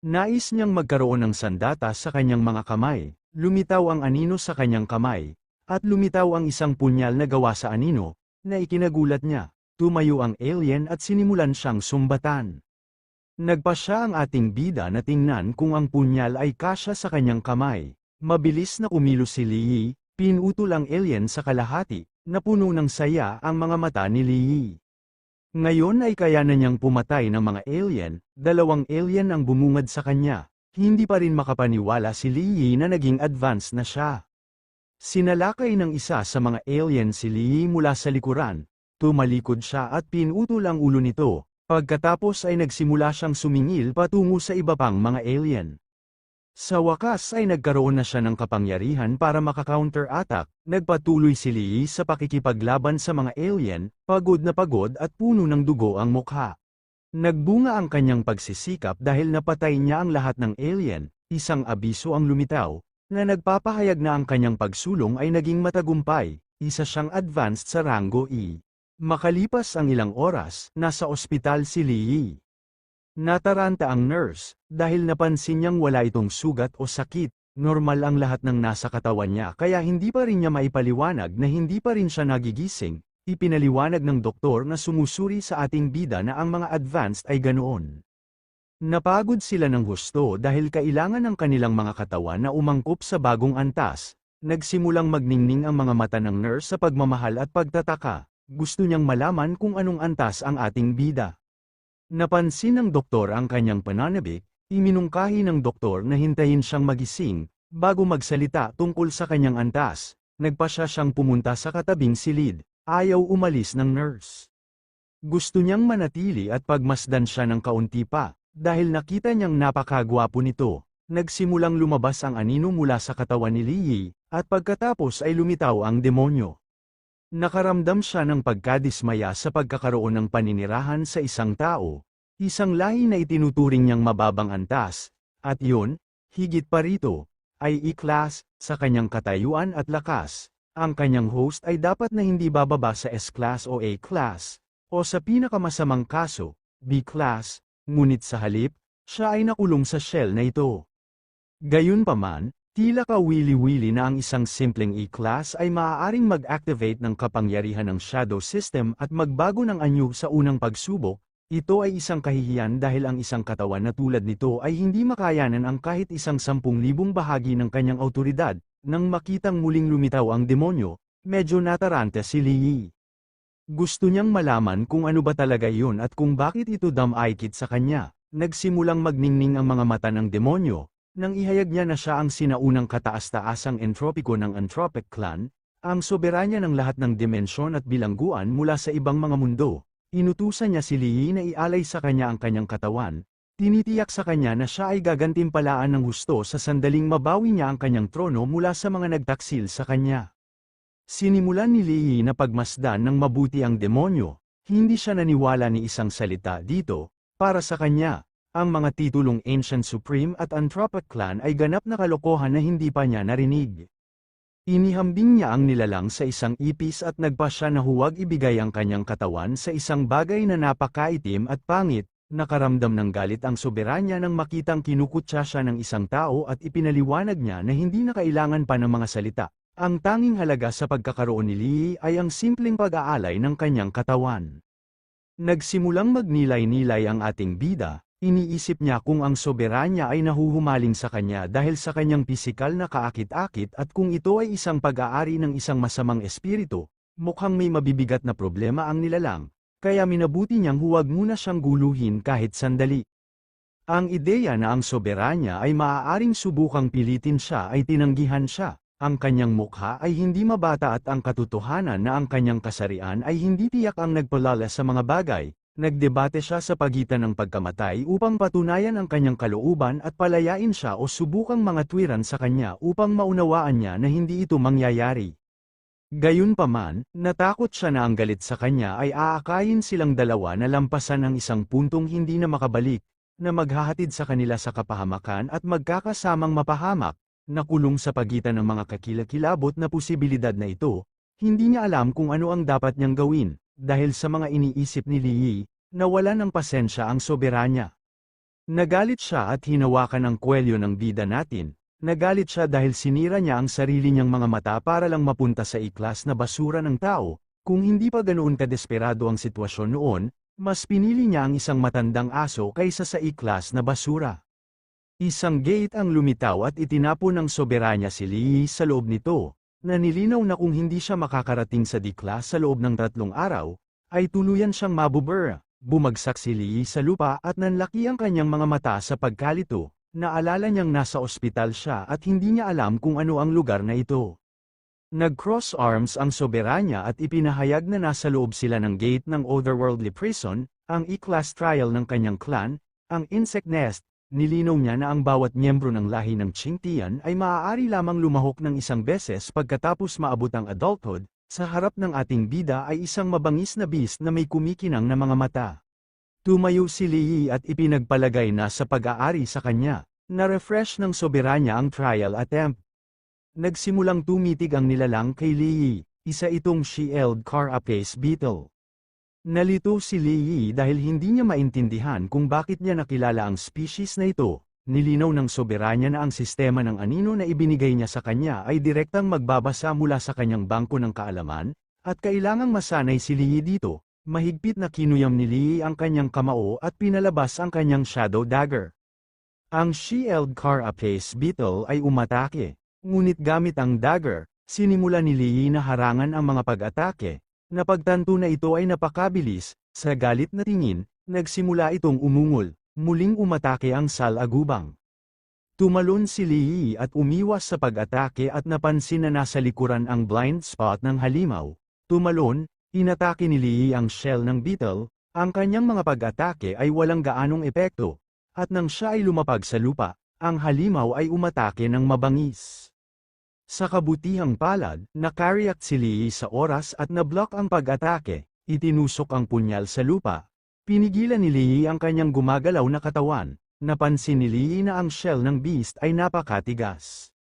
Nais niyang magkaroon ng sandata sa kanyang mga kamay. Lumitaw ang anino sa kanyang kamay, at lumitaw ang isang punyal na gawa sa anino, na ikinagulat niya. Tumayo ang alien at sinimulan siyang sumbatan. Nagpa siya ang ating bida na tingnan kung ang punyal ay kasya sa kanyang kamay. Mabilis na kumilos si Lee, pinutol ang alien sa kalahati, napuno ng saya ang mga mata ni Lee. Ngayon ay kaya na niyang pumatay ng mga alien, dalawang alien ang bumungad sa kanya. Hindi pa rin makapaniwala si Lee na naging advanced na siya. Sinalakay ng isa sa mga alien si Lee mula sa likuran. Tumalikod siya at pinutol ang ulo nito. Pagkatapos ay nagsimula siyang sumingil patungo sa iba pang mga alien. Sa wakas ay nagkaroon na siya ng kapangyarihan para maka-counter-attack. Nagpatuloy si Lee sa pakikipaglaban sa mga alien, pagod na pagod at puno ng dugo ang mukha. Nagbunga ang kanyang pagsisikap dahil napatay niya ang lahat ng alien. Isang abiso ang lumitaw, na nagpapahayag na ang kanyang pagsulong ay naging matagumpay. Isa siyang advanced sa rango E. Makalipas ang ilang oras, nasa ospital si Lee. Nataranta ang nurse, dahil napansin niyang wala itong sugat o sakit. Normal ang lahat ng nasa katawan niya kaya hindi pa rin niya maipaliwanag na hindi pa rin siya nagigising. Ipinaliwanag ng doktor na sumusuri sa ating bida na ang mga advanced ay ganoon. Napagod sila ng husto dahil kailangan ng kanilang mga katawan na umangkop sa bagong antas. Nagsimulang magningning ang mga mata ng nurse sa pagmamahal at pagtataka. Gusto niyang malaman kung anong antas ang ating bida. Napansin ng doktor ang kanyang pananabik, iminungkahi ng doktor na hintayin siyang magising, bago magsalita tungkol sa kanyang antas. Nagpasya siyang pumunta sa katabing silid. Ayaw umalis ng nurse. Gusto niyang manatili at pagmasdan siya ng kaunti pa. Dahil nakita niyang napakagwapo nito, nagsimulang lumabas ang anino mula sa katawan ni Liyi, at pagkatapos ay lumitaw ang demonyo. Nakaramdam siya ng pagkadismaya sa pagkakaroon ng paninirahan sa isang tao, isang lahi na itinuturing niyang mababang antas, at yun, higit pa rito, ay E-class, sa kanyang katayuan at lakas. Ang kanyang host ay dapat na hindi bababa sa S-class o A-class, o sa pinakamasamang kaso, B-class. Ngunit sa halip, siya ay nakulong sa shell na ito. Gayunpaman, tila kawili-wili na ang isang simpleng E-class ay maaaring mag-activate ng kapangyarihan ng shadow system at magbago ng anyo sa unang pagsubok. Ito ay isang kahihiyan dahil ang isang katawan na tulad nito ay hindi makayanan ang kahit isang 10,000 bahagi ng kanyang awtoridad. Nang makitang muling lumitaw ang demonyo, medyo nataranta si Liyi. Gusto niyang malaman kung ano ba talaga yun at kung bakit ito damaykit sa kanya. Nagsimulang magningning ang mga mata ng demonyo, nang ihayag niya na siya ang sinaunang kataas-taasang entropiko ng Anthropic Clan, ang soberanya ng lahat ng dimensyon at bilangguan mula sa ibang mga mundo. Inutusan niya si Liyi na ialay sa kanya ang kanyang katawan, tinitiyak sa kanya na siya ay gagantimpalaan ng husto sa sandaling mabawi niya ang kanyang trono mula sa mga nagtaksil sa kanya. Sinimulan ni Liyi na pagmasdan ng mabuti ang demonyo, hindi siya naniwala ni isang salita dito. Para sa kanya, ang mga titulong Ancient Supreme at Anthropic Clan ay ganap na kalokohan na hindi pa niya narinig. Inihambing niya ang nilalang sa isang ipis at nagpa siya na huwag ibigay ang kanyang katawan sa isang bagay na napakaitim at pangit. Nakaramdam ng galit ang soberanya nang makitang kinukutya siya ng isang tao at ipinaliwanag niya na hindi na kailangan pa ng mga salita. Ang tanging halaga sa pagkakaroon ni Liyi ay ang simpleng pag-aalay ng kanyang katawan. Nagsimulang magnilay-nilay ang ating bida, iniisip niya kung ang soberanya ay nahuhumaling sa kanya dahil sa kanyang pisikal na kaakit-akit at kung ito ay isang pag-aari ng isang masamang espiritu, mukhang may mabibigat na problema ang nilalang, kaya minabuti niyang huwag muna siyang guluhin kahit sandali. Ang ideya na ang soberanya ay maaaring subukang pilitin siya ay tinanggihan siya. Ang kanyang mukha ay hindi mabata at ang katotohanan na ang kanyang kasarian ay hindi tiyak ang nagpalala sa mga bagay. Nagdebate siya sa pagitan ng pagkamatay upang patunayan ang kanyang kalooban at palayain siya o subukang mga tuwiran sa kanya upang maunawaan niya na hindi ito mangyayari. Gayunpaman, natakot siya na ang galit sa kanya ay aakayin silang dalawa na lampasan ang isang puntong hindi na makabalik, na maghahatid sa kanila sa kapahamakan at magkakasamang mapahamak. Nakulong sa pagitan ng mga kakilakilabot na posibilidad na ito, hindi niya alam kung ano ang dapat niyang gawin, dahil sa mga iniisip ni Liyi, nawala ng pasensya ang soberanya. Nagalit siya at hinawakan ang kwelyo ng bida natin. Nagalit siya dahil sinira niya ang sarili niyang mga mata para lang mapunta sa E-class na basura ng tao. Kung hindi pa ganoon kadesperado ang sitwasyon noon, mas pinili niya ang isang matandang aso kaysa sa E-class na basura. Isang gate ang lumitaw at itinapon ng soberanya si Liyi sa loob nito, na nilinaw na kung hindi siya makakarating sa D-class sa loob ng 3 araw, ay tuluyan siyang mabubura. Bumagsak si Liyi sa lupa at nanlaki ang kanyang mga mata sa pagkalito. Naalala niyang nasa ospital siya at hindi niya alam kung ano ang lugar na ito. Nag-cross arms ang soberanya at ipinahayag na nasa loob sila ng gate ng otherworldly prison, ang E-class trial ng kanyang clan, ang insect nest. Nilinaw niya na ang bawat miyembro ng lahi ng Qingtian ay maaari lamang lumahok ng isang beses pagkatapos maabot ang adulthood. Sa harap ng ating bida ay isang mabangis na beast na may kumikinang na mga mata. Tumayo si Liyi at ipinagpalagay na sa pag-aari sa kanya. Na-refresh ng soberanya ang trial attempt. Nagsimulang tumitig ang nilalang kay Liyi, isa itong Shield Carapace Beetle. Nalito si Liyi dahil hindi niya maintindihan kung bakit niya nakilala ang species na ito. Nilinaw ng soberanya na ang sistema ng anino na ibinigay niya sa kanya ay direktang magbabasa mula sa kanyang bangko ng kaalaman, at kailangang masanay si Liyi dito. Mahigpit na kinuyam ni Lee ang kanyang kamao at pinalabas ang kanyang Shadow Dagger. Ang Shield Carapace Beetle ay umatake, ngunit gamit ang dagger, sinimula ni Lee na harangan ang mga pag-atake. Napagtanto na ito ay napakabilis, sa galit na tingin, nagsimula itong umungol, muling umatake ang salagubang. Tumalon si Lee at umiwas sa pag-atake at napansin na nasa likuran ang blind spot ng halimaw. Tumalon, inatake ni Lee ang shell ng beetle, ang kanyang mga pag-atake ay walang gaanong epekto, at nang siya ay lumapag sa lupa, ang halimaw ay umatake ng mabangis. Sa kabutihang palad, nakareact si Lee sa oras at nablock ang pag-atake, itinusok ang punyal sa lupa. Pinigilan ni Lee ang kanyang gumagalaw na katawan. Napansin ni Lee na ang shell ng beast ay napakatigas.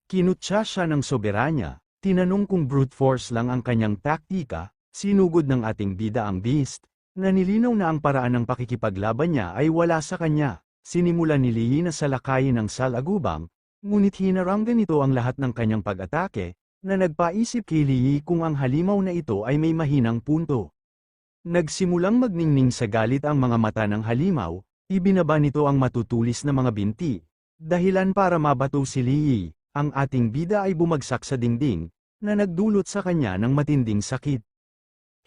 Kinutya siya ng soberanya, tinanong kung brute force lang ang kanyang taktika, sinugod ng ating bida ang beast, na nilinaw na ang paraan ng pakikipaglaban niya ay wala sa kanya. Sinimulan ni Lee na salakayin ang salagubang, ngunit hinaranggan nito ang lahat ng kanyang pag-atake, na nagpaisip kay Lee kung ang halimaw na ito ay may mahinang punto. Nagsimulang magningning sa galit ang mga mata ng halimaw. Ibinaba nito ang matutulis na mga binti. Dahilan para mabato si Lee, ang ating bida ay bumagsak sa dingding, na nagdulot sa kanya ng matinding sakit.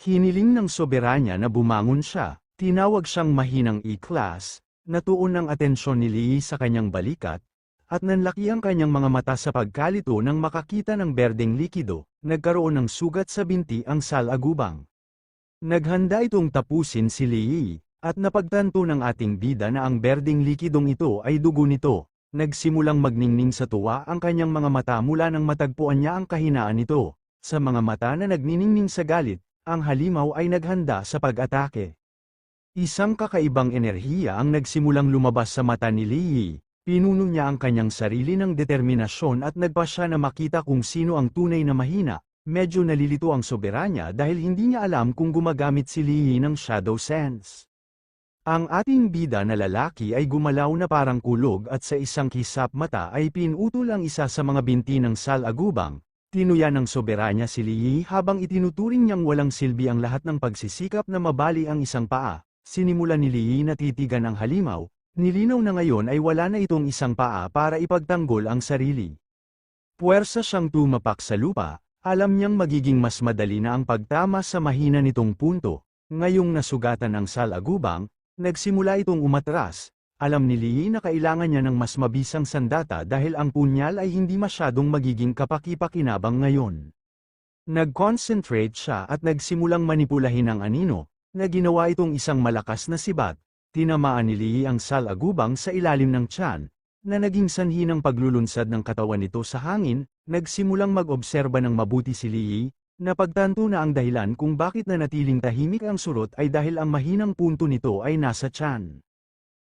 Hiniling ng soberanya na bumangon siya, tinawag siyang mahinang E-class, natuon ang atensyon ni Lee sa kanyang balikat, at nanlaki ang kanyang mga mata sa pagkalito nang makakita ng berdeng likido, nagkaroon ng sugat sa binti ang salagubang. Naghanda itong tapusin si Lee. At napagtanto ng ating bida na ang berdeng likidong ito ay dugo nito, nagsimulang magningning sa tuwa ang kanyang mga mata mula nang matagpuan niya ang kahinaan nito. Sa mga mata na nagniningning sa galit, ang halimaw ay naghanda sa pag-atake. Isang kakaibang enerhiya ang nagsimulang lumabas sa mata ni Lee. Pinuno niya ang kanyang sarili ng determinasyon at nagpa siya na makita kung sino ang tunay na mahina. Medyo nalilito ang soberanya dahil hindi niya alam kung gumagamit si Lee ng Shadow Sense. Ang ating bida na lalaki ay gumalaw na parang kulog at sa isang kisap mata ay pinutol ang isa sa mga binti ng salagubang. Tinuyan ng soberanya si Lee habang itinuturing niyang walang silbi ang lahat ng pagsisikap na mabali ang isang paa. Sinimulan ni Lee na titigan ang halimaw, nilinaw na ngayon ay wala na itong isang paa para ipagtanggol ang sarili. Puwersa siyang tumapak sa lupa, alam niyang magiging mas madali na ang pagtama sa mahina nitong punto. Ngayong nasugatan ang salagubang, nagsimula itong umatras. Alam ni Lee na kailangan niya ng mas mabisang sandata dahil ang punyal ay hindi masyadong magiging kapaki-pakinabang ngayon. Nag-concentrate siya at nagsimulang manipulahin ang anino, na ginawa itong isang malakas na sibat. Tinamaan ni Lee ang salagubang sa ilalim ng tiyan, na naging sanhi ng paglulunsad ng katawan nito sa hangin. Nagsimulang mag-obserba ng mabuti si Lee. Napagtanto na ang dahilan kung bakit nanatiling tahimik ang surot ay dahil ang mahinang punto nito ay nasa tiyan.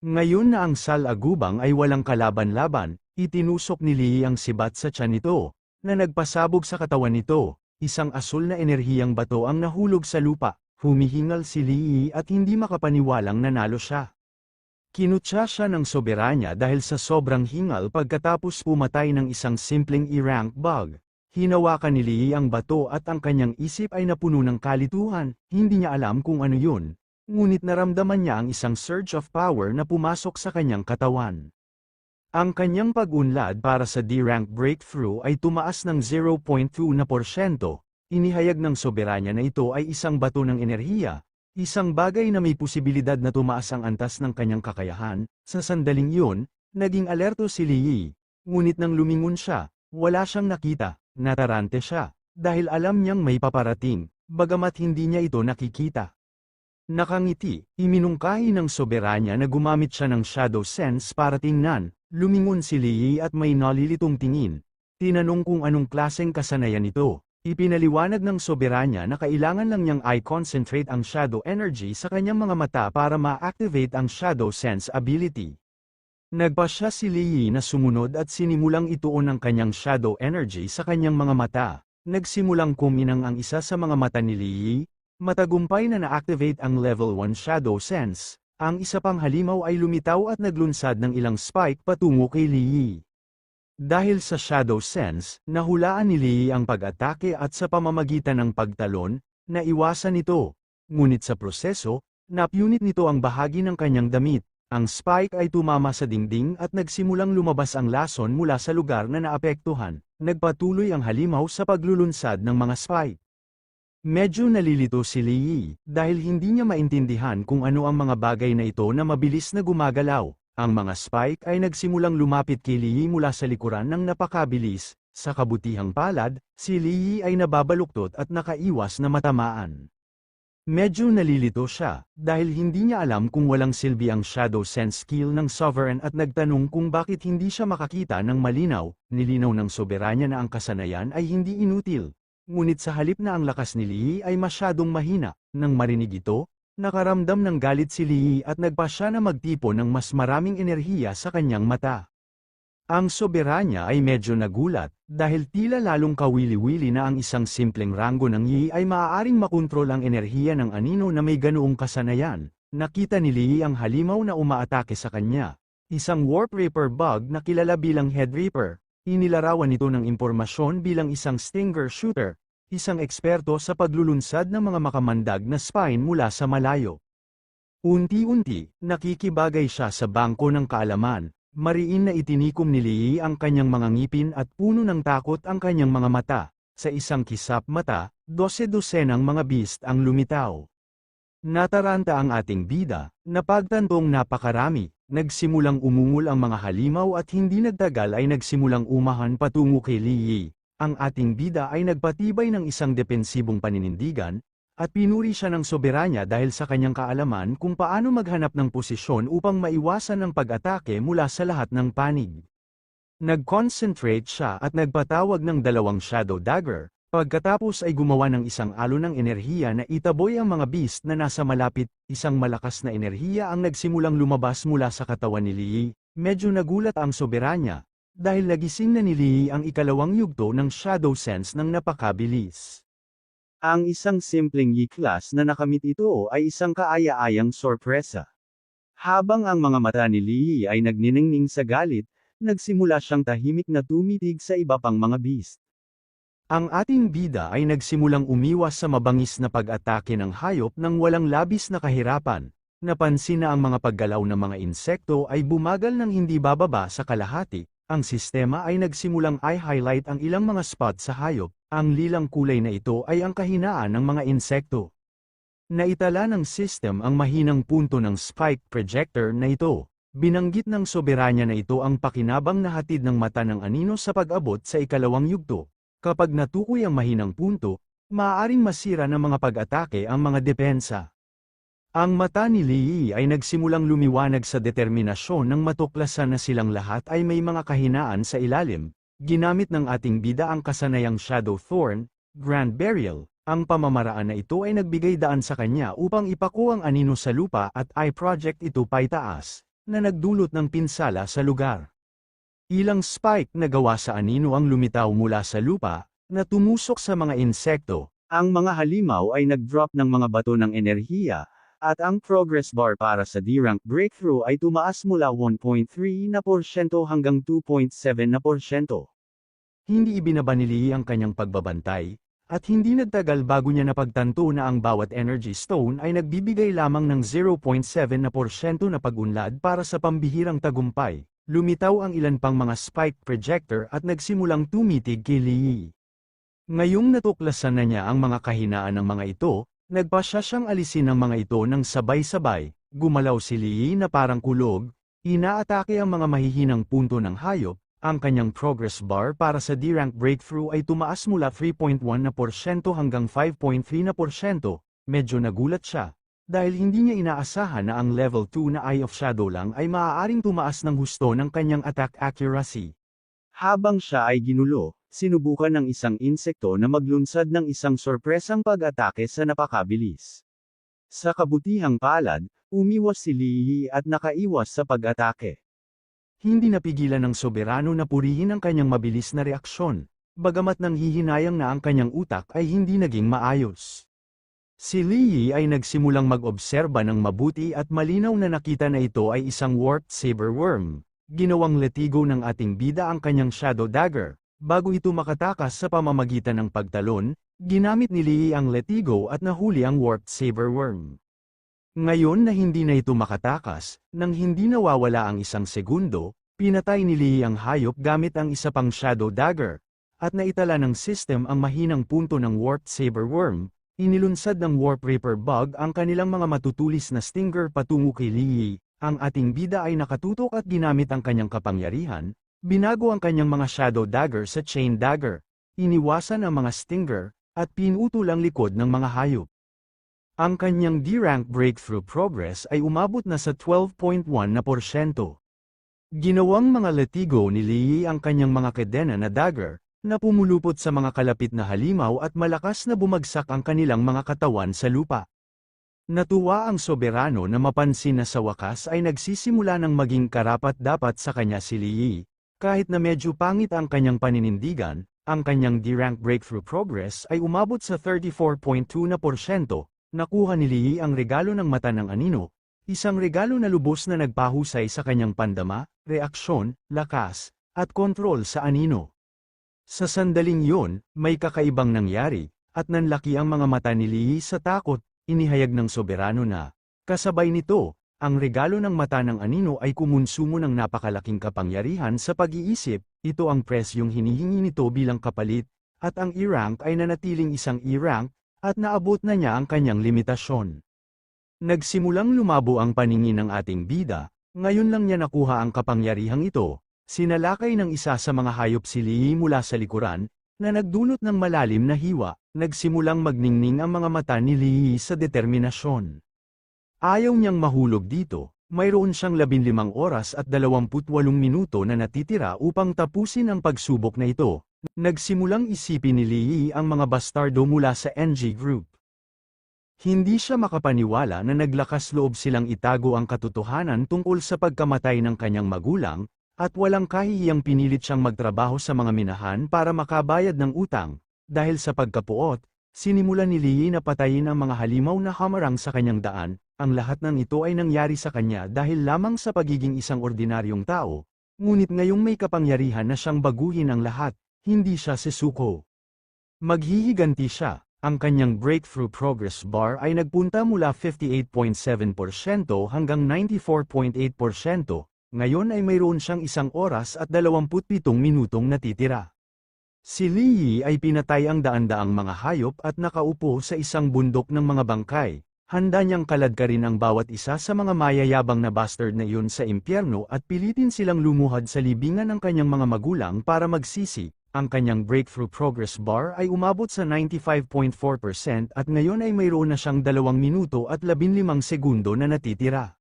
Ngayon na ang salagubang ay walang kalaban-laban, itinusok ni Lee ang sibat sa tiyan nito, na nagpasabog sa katawan nito. Isang asul na enerhiyang bato ang nahulog sa lupa. Humihingal si Lee at hindi makapaniwalang nanalo siya. Kinutya siya ng soberanya dahil sa sobrang hingal pagkatapos pumatay ng isang simpleng E-rank bug. Hinawakan ni Lee ang bato at ang kanyang isip ay napuno ng kalituhan, hindi niya alam kung ano yun. Ngunit naramdaman niya ang isang surge of power na pumasok sa kanyang katawan. Ang kanyang pag-unlad para sa D-rank breakthrough ay tumaas ng 0.2%. Inihayag ng soberanya na ito ay isang bato ng enerhiya, isang bagay na may posibilidad na tumaas ang antas ng kanyang kakayahan. Sa sandaling iyon, naging alerto si Lee. Ngunit nang lumingon siya, wala siyang nakita. Natarante siya, dahil alam niyang may paparating, bagamat hindi niya ito nakikita. Nakangiti, iminungkahi ng soberanya na gumamit siya ng Shadow Sense para tingnan. Lumingon si Lee at may nalilitong tingin. Tinanong kung anong klaseng kasanayan ito. Ipinaliwanag ng soberanya na kailangan lang niyang i-concentrate ang shadow energy sa kanyang mga mata para ma-activate ang Shadow Sense ability. Nagpa siya si Lee na sumunod at sinimulang ituon ang kanyang shadow energy sa kanyang mga mata. Nagsimulang kuminang ang isa sa mga mata ni Lee. Matagumpay na na-activate ang level 1 shadow sense. Ang isa pang halimaw ay lumitaw at naglunsad ng ilang spike patungo kay Lee. Dahil sa shadow sense, nahulaan ni Lee ang pag-atake at sa pamamagitan ng pagtalon, naiwasan ito. Ngunit sa proseso, napunit nito ang bahagi ng kanyang damit. Ang spike ay tumama sa dingding at nagsimulang lumabas ang lason mula sa lugar na naapektuhan. Nagpatuloy ang halimaw sa paglulunsad ng mga spike. Medyo nalilito si Lee dahil hindi niya maintindihan kung ano ang mga bagay na ito na mabilis na gumagalaw. Ang mga spike ay nagsimulang lumapit kay Lee mula sa likuran ng napakabilis. Sa kabutihang palad, si Lee ay nababaluktot at nakaiwas na matamaan. Medyo nalilito siya, dahil hindi niya alam kung walang silbi ang Shadow Sense skill ng Sovereign at nagtanong kung bakit hindi siya makakita ng malinaw. Nilinaw ng Soberanya na ang kasanayan ay hindi inutil. Ngunit sa halip na ang lakas ni Lee ay masyadong mahina, nang marinig ito, nakaramdam ng galit si Lee at nagpa siya na magtipo ng mas maraming enerhiya sa kanyang mata. Ang Soberanya ay medyo nagulat, dahil tila lalong kawili-wili na ang isang simpleng ranggo ng Yi ay maaaring makontrol ang enerhiya ng anino na may ganoong kasanayan. Nakita ni Lee ang halimaw na umaatake sa kanya. Isang Warp Reaper bug na kilala bilang Head Reaper. Inilarawan nito ng impormasyon bilang isang Stinger Shooter, isang eksperto sa paglulunsad ng mga makamandag na spine mula sa malayo. Unti-unti, nakikibagay siya sa bangko ng kaalaman. Mariin na itinikom ni Lee ang kanyang mga ngipin at puno ng takot ang kanyang mga mata. Sa isang kisap mata, 12-dosenang mga beast ang lumitaw. Nataranta ang ating bida, napagtantong napakarami, nagsimulang umungol ang mga halimaw at hindi nagtagal ay nagsimulang umahan patungo kay Lee. Ang ating bida ay nagpatibay ng isang depensibong paninindigan, at pinuri siya ng Soberanya dahil sa kanyang kaalaman kung paano maghanap ng posisyon upang maiwasan ang pag-atake mula sa lahat ng panig. Nag-concentrate siya at nagpatawag ng dalawang Shadow Dagger, pagkatapos ay gumawa ng isang alon ng enerhiya na itaboy ang mga beast na nasa malapit. Isang malakas na enerhiya ang nagsimulang lumabas mula sa katawan ni Lee. Medyo nagulat ang Soberanya, dahil nagising na ni Lee ang ikalawang yugto ng Shadow Sense ng napakabilis. Ang isang simpleng Yi-class na nakamit ito ay isang kaaya-ayang sorpresa. Habang ang mga mata ni Lee ay nagniningning sa galit, nagsimula siyang tahimik na tumitig sa iba pang mga beast. Ang ating bida ay nagsimulang umiwas sa mabangis na pag-atake ng hayop nang walang labis na kahirapan. Napansin na ang mga paggalaw ng mga insekto ay bumagal ng hindi bababa sa kalahati. Ang sistema ay nagsimulang i-highlight ang ilang mga spot sa hayop. Ang lilang kulay na ito ay ang kahinaan ng mga insekto. Naitala ng system ang mahinang punto ng spike projector na ito. Binanggit ng Soberanya na ito ang pakinabang na hatid ng mata ng anino sa pag-abot sa ikalawang yugto. Kapag natukoy ang mahinang punto, maaaring masira ng mga pag-atake ang mga depensa. Ang mata ni Lee ay nagsimulang lumiwanag sa determinasyon nang matuklasan na silang lahat ay may mga kahinaan sa ilalim. Ginamit ng ating bida ang kasanayang Shadow Thorn, Grand Burial. Ang pamamaraan na ito ay nagbigay daan sa kanya upang ipako ang anino sa lupa at i-project ito paitaas, na nagdulot ng pinsala sa lugar. Ilang spike na gawa sa anino ang lumitaw mula sa lupa, na tumusok sa mga insekto. Ang mga halimaw ay nag-drop ng mga bato ng enerhiya, at ang progress bar para sa D-rank breakthrough ay tumaas mula 1.3% hanggang 2.7%. Hindi ibinaba ni Lee ang kanyang pagbabantay, at hindi nagtagal bago niya napagtanto na ang bawat energy stone ay nagbibigay lamang ng 0.7% na pag-unlad para sa pambihirang tagumpay. Lumitaw ang ilan pang mga spike projector at nagsimulang tumitig kay Lee. Ngayong natuklasan na niya ang mga kahinaan ng mga ito, nagpasya siyang alisin ang mga ito ng sabay-sabay. Gumalaw si Lee na parang kulog, inaatake ang mga mahihinang punto ng hayop. Ang kanyang progress bar para sa D-rank breakthrough ay tumaas mula 3.1% hanggang 5.3%. Medyo nagulat siya, dahil hindi niya inaasahan na ang level 2 na Eye of Shadow lang ay maaaring tumaas ng husto ng kanyang attack accuracy. Habang siya ay ginulo, sinubukan ng isang insekto na maglunsad ng isang sorpresang pag-atake sa napakabilis. Sa kabutihang palad, umiwas si Lee at nakaiwas sa pag-atake. Hindi napigilan ng Soberano na purihin ang kanyang mabilis na reaksyon, bagamat nang hihinayang na ang kanyang utak ay hindi naging maayos. Si Lee ay nagsimulang mag-obserba ng mabuti at malinaw na nakita na ito ay isang warped saber worm. Ginawang letigo ng ating bida ang kanyang Shadow Dagger, Bago ito makatakas sa pamamagitan ng pagtalon, ginamit ni Lee ang Letigo at nahuli ang Warped Saber Worm. Ngayon na hindi na ito makatakas, nang hindi nawawala ang isang segundo, pinatay ni Lee ang hayop gamit ang isa pang Shadow Dagger, at naitala ng system ang mahinang punto ng Warped Saber Worm. Inilunsad ng Warp Reaper Bug ang kanilang mga matutulis na stinger patungo kay Lee. Ang ating bida ay nakatutok at ginamit ang kanyang kapangyarihan. Binago ang kanyang mga Shadow Dagger sa Chain Dagger, iniwasan ang mga Stinger, at pinutol ang likod ng mga hayop. Ang kanyang D-Rank Breakthrough Progress ay umabot na sa 12.1%. Ginawang mga latigo ni Lee ang kanyang mga kadena na dagger, na pumulupot sa mga kalapit na halimaw at malakas na bumagsak ang kanilang mga katawan sa lupa. Natuwa ang soberano na mapansin na sa wakas ay nagsisimula ng maging karapat-dapat sa kanya si Lee. Kahit na medyo pangit ang kanyang paninindigan, ang kanyang D-Rank Breakthrough Progress ay umabot sa 34.2%. Nakuha ni Lee ang regalo ng mata ng anino, isang regalo na lubos na nagpahusay sa kanyang pandama, reaksyon, lakas, at kontrol sa anino. Sa sandaling yun, may kakaibang nangyari, at nanlaki ang mga mata ni Lee sa takot, inihayag ng soberano na, kasabay nito, ang regalo ng mata ng anino ay kumonsumo ng napakalaking kapangyarihan sa pag-iisip, ito ang presyong hinihingi nito bilang kapalit, at ang E-rank ay nanatiling isang E-rank, at naabot na niya ang kanyang limitasyon. Nagsimulang lumabo ang paningin ng ating bida, ngayon lang niya nakuha ang kapangyarihang ito, sinalakay ng isa sa mga hayop si Lee mula sa likuran, na nagdulot ng malalim na hiwa, nagsimulang magningning ang mga mata ni Lee sa determinasyon. Ayaw niyang mahulog dito, mayroon siyang 15 oras at 28 minuto na natitira upang tapusin ang pagsubok na ito. Nagsimulang isipin ni Lee ang mga bastardo mula sa NG Group. Hindi siya makapaniwala na naglakas loob silang itago ang katotohanan tungkol sa pagkamatay ng kanyang magulang, at walang kahihiyang pinilit siyang magtrabaho sa mga minahan para makabayad ng utang. Dahil sa pagkapuot, sinimulan ni Lee na patayin ang mga halimaw na hamarang sa kanyang daan. Ang lahat ng ito ay nangyari sa kanya dahil lamang sa pagiging isang ordinaryong tao, ngunit ngayong may kapangyarihan na siyang baguhin ang lahat, hindi siya sisuko. Maghihiganti siya, ang kanyang breakthrough progress bar ay nagpunta mula 58.7% hanggang 94.8%, ngayon ay mayroon siyang 1 oras at 27 minutong natitira. Si Lee ay pinatay ang daan-daang mga hayop at nakaupo sa isang bundok ng mga bangkay. Handa niyang kaladkarin ang bawat isa sa mga mayayabang na bastard na iyon sa impyerno at pilitin silang lumuhad sa libingan ng kanyang mga magulang para magsisi. Ang kanyang breakthrough progress bar ay umabot sa 95.4% at ngayon ay mayroon na siyang 2 minuto at 15 segundo na natitira.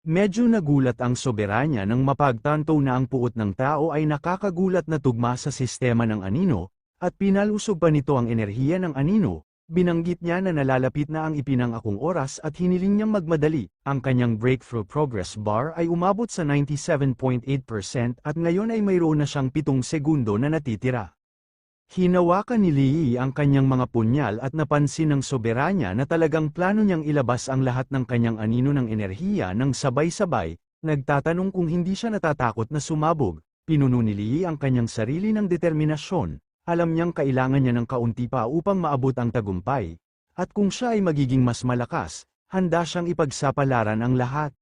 Medyo nagulat ang soberanya nang mapagtanto na ang puot ng tao ay nakakagulat na tugma sa sistema ng anino, at pinalusog pa nito ang enerhiya ng anino. Binanggit niya na nalalapit na ang ipinangakong oras at hiniling niyang magmadali. Ang kanyang breakthrough progress bar ay umabot sa 97.8% at ngayon ay mayroon na siyang 7 segundo na natitira. Hinawakan ni Lee ang kanyang mga punyal at napansin ng soberanya na talagang plano niyang ilabas ang lahat ng kanyang anino ng enerhiya ng sabay-sabay. Nagtatanong kung hindi siya natatakot na sumabog. Pinuno ni Lee ang kanyang sarili ng determinasyon. Alam niyang kailangan niya ng kaunti pa upang maabot ang tagumpay, at kung siya ay magiging mas malakas, handa siyang ipagsapalaran ang lahat.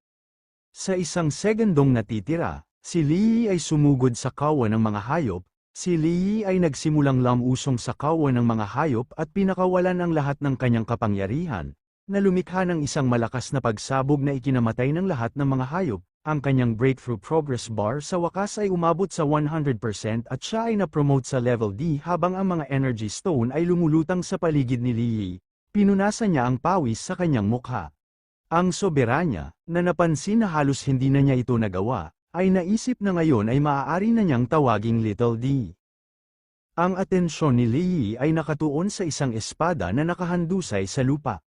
Sa 1 segundong natitira, si Lee ay sumugod sa kawan ng mga hayop, si Lee ay nagsimulang lamusong sa kawan ng mga hayop at pinakawalan ang lahat ng kanyang kapangyarihan, na lumikha ng isang malakas na pagsabog na ikinamatay ng lahat ng mga hayop. Ang kanyang breakthrough progress bar sa wakas ay umabot sa 100% at siya ay na-promote sa level D habang ang mga energy stone ay lumulutang sa paligid ni Lee. Pinunasan niya ang pawis sa kanyang mukha. Ang soberanya, na napansin na halos hindi na niya ito nagawa, ay naisip na ngayon ay maaari na niyang tawaging Little D. Ang atensyon ni Lee ay nakatuon sa isang espada na nakahandusay sa lupa.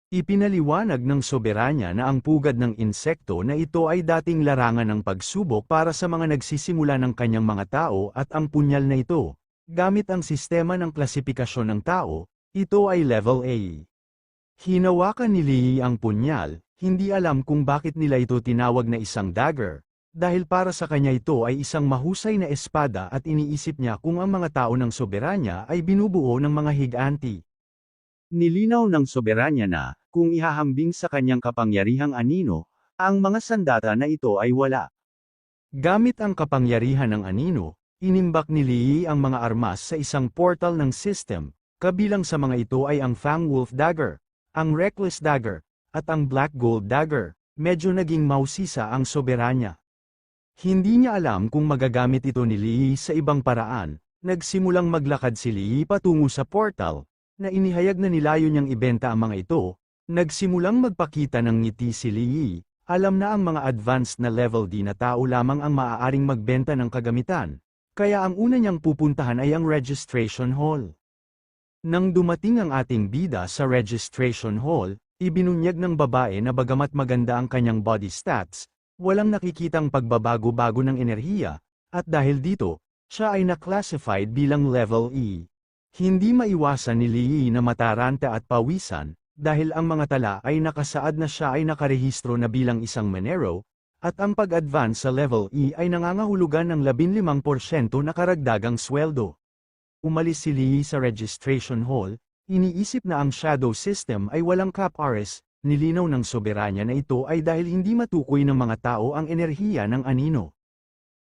Ipinaliwanag ng soberanya na ang pugad ng insekto na ito ay dating larangan ng pagsubok para sa mga nagsisimula ng kanyang mga tao at ang punyal na ito, gamit ang sistema ng klasifikasyon ng tao, ito ay level A. Hinawakan ni Lee ang punyal, hindi alam kung bakit nila ito tinawag na isang dagger, dahil para sa kanya ito ay isang mahusay na espada at iniisip niya kung ang mga tao ng soberanya ay binubuo ng mga higanti. Nilinaw ng soberanya na, kung ihahambing sa kanyang kapangyarihang anino, ang mga sandata na ito ay wala. Gamit ang kapangyarihan ng anino, inimbak ni Lee ang mga armas sa isang portal ng system, kabilang sa mga ito ay ang Fang Wolf Dagger, ang Reckless Dagger, at ang Black Gold Dagger. Medyo naging mausisa ang soberanya. Hindi niya alam kung magagamit ito ni Lee sa ibang paraan. Nagsimulang maglakad si Lee patungo sa portal, na inihayag na nilayo niyang ibenta ang mga ito. Nagsimulang magpakita ng ngiti si Lee. Alam na ang mga advanced na level D na tao lamang ang maaaring magbenta ng kagamitan, kaya ang una niyang pupuntahan ay ang registration hall. Nang dumating ang ating bida sa registration hall, ibinunyag ng babae na bagamat maganda ang kanyang body stats, walang nakikitang pagbabago-bago ng enerhiya, at dahil dito, siya ay na-classified bilang level E. Hindi maiwasan ni Lee na mataranta at pawisan, dahil ang mga tala ay nakasaad na siya ay nakarehistro na bilang isang Monero, at ang pag-advance sa level E ay nangangahulugan ng 15% na karagdagang sweldo. Umalis si Lee sa registration hall, iniisip na ang shadow system ay walang cap-RS, nilinaw ng soberanya na ito ay dahil hindi matukoy ng mga tao ang enerhiya ng anino.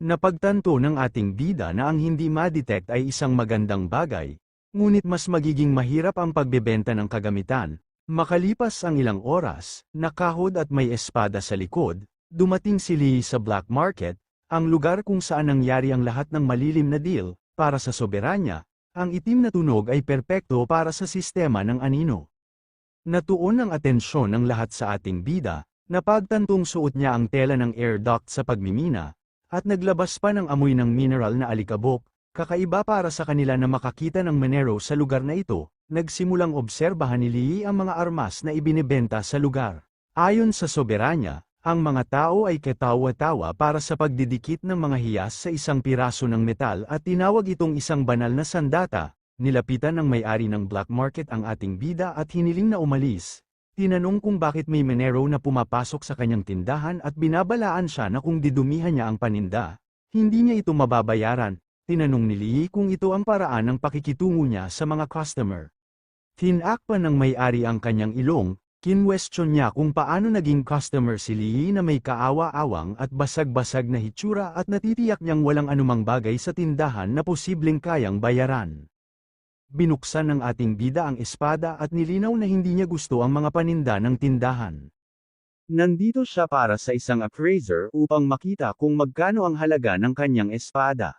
Napagtanto ng ating bida na ang hindi ma-detect ay isang magandang bagay, ngunit mas magiging mahirap ang pagbebenta ng kagamitan. Makalipas ang ilang oras, nakahod at may espada sa likod, dumating si Lee sa black market, ang lugar kung saan nangyari ang lahat ng malilim na deal. Para sa soberanya, ang itim na tunog ay perpekto para sa sistema ng anino. Natuon ang atensyon ng lahat sa ating bida, napagtantong suot niya ang tela ng air duct sa pagmimina, at naglabas pa ng amoy ng mineral na alikabok, kakaiba para sa kanila na makakita ng Monero sa lugar na ito. Nagsimulang obserbahan ni Lee ang mga armas na ibinebenta sa lugar. Ayon sa soberanya, ang mga tao ay katawa-tawa para sa pagdidikit ng mga hiyas sa isang piraso ng metal at tinawag itong isang banal na sandata. Nilapitan ng may-ari ng black market ang ating bida at hiniling na umalis. Tinanong kung bakit may Monero na pumapasok sa kanyang tindahan at binabalaan siya na kung didumihan niya ang paninda, hindi niya ito mababayaran. Tinanong ni Lee kung ito ang paraan ng pakikitungo niya sa mga customer. Tinakpan ng may-ari ang kanyang ilong. Kinwestiyon niya kung paano naging customer si Lee na may kaawa-awang at basag-basag na hitsura at natitiyak niyang walang anumang bagay sa tindahan na posibleng kayang bayaran. Binuksan ng ating bida ang espada at nilinaw na hindi niya gusto ang mga paninda ng tindahan. Nandito siya para sa isang appraiser upang makita kung magkano ang halaga ng kanyang espada.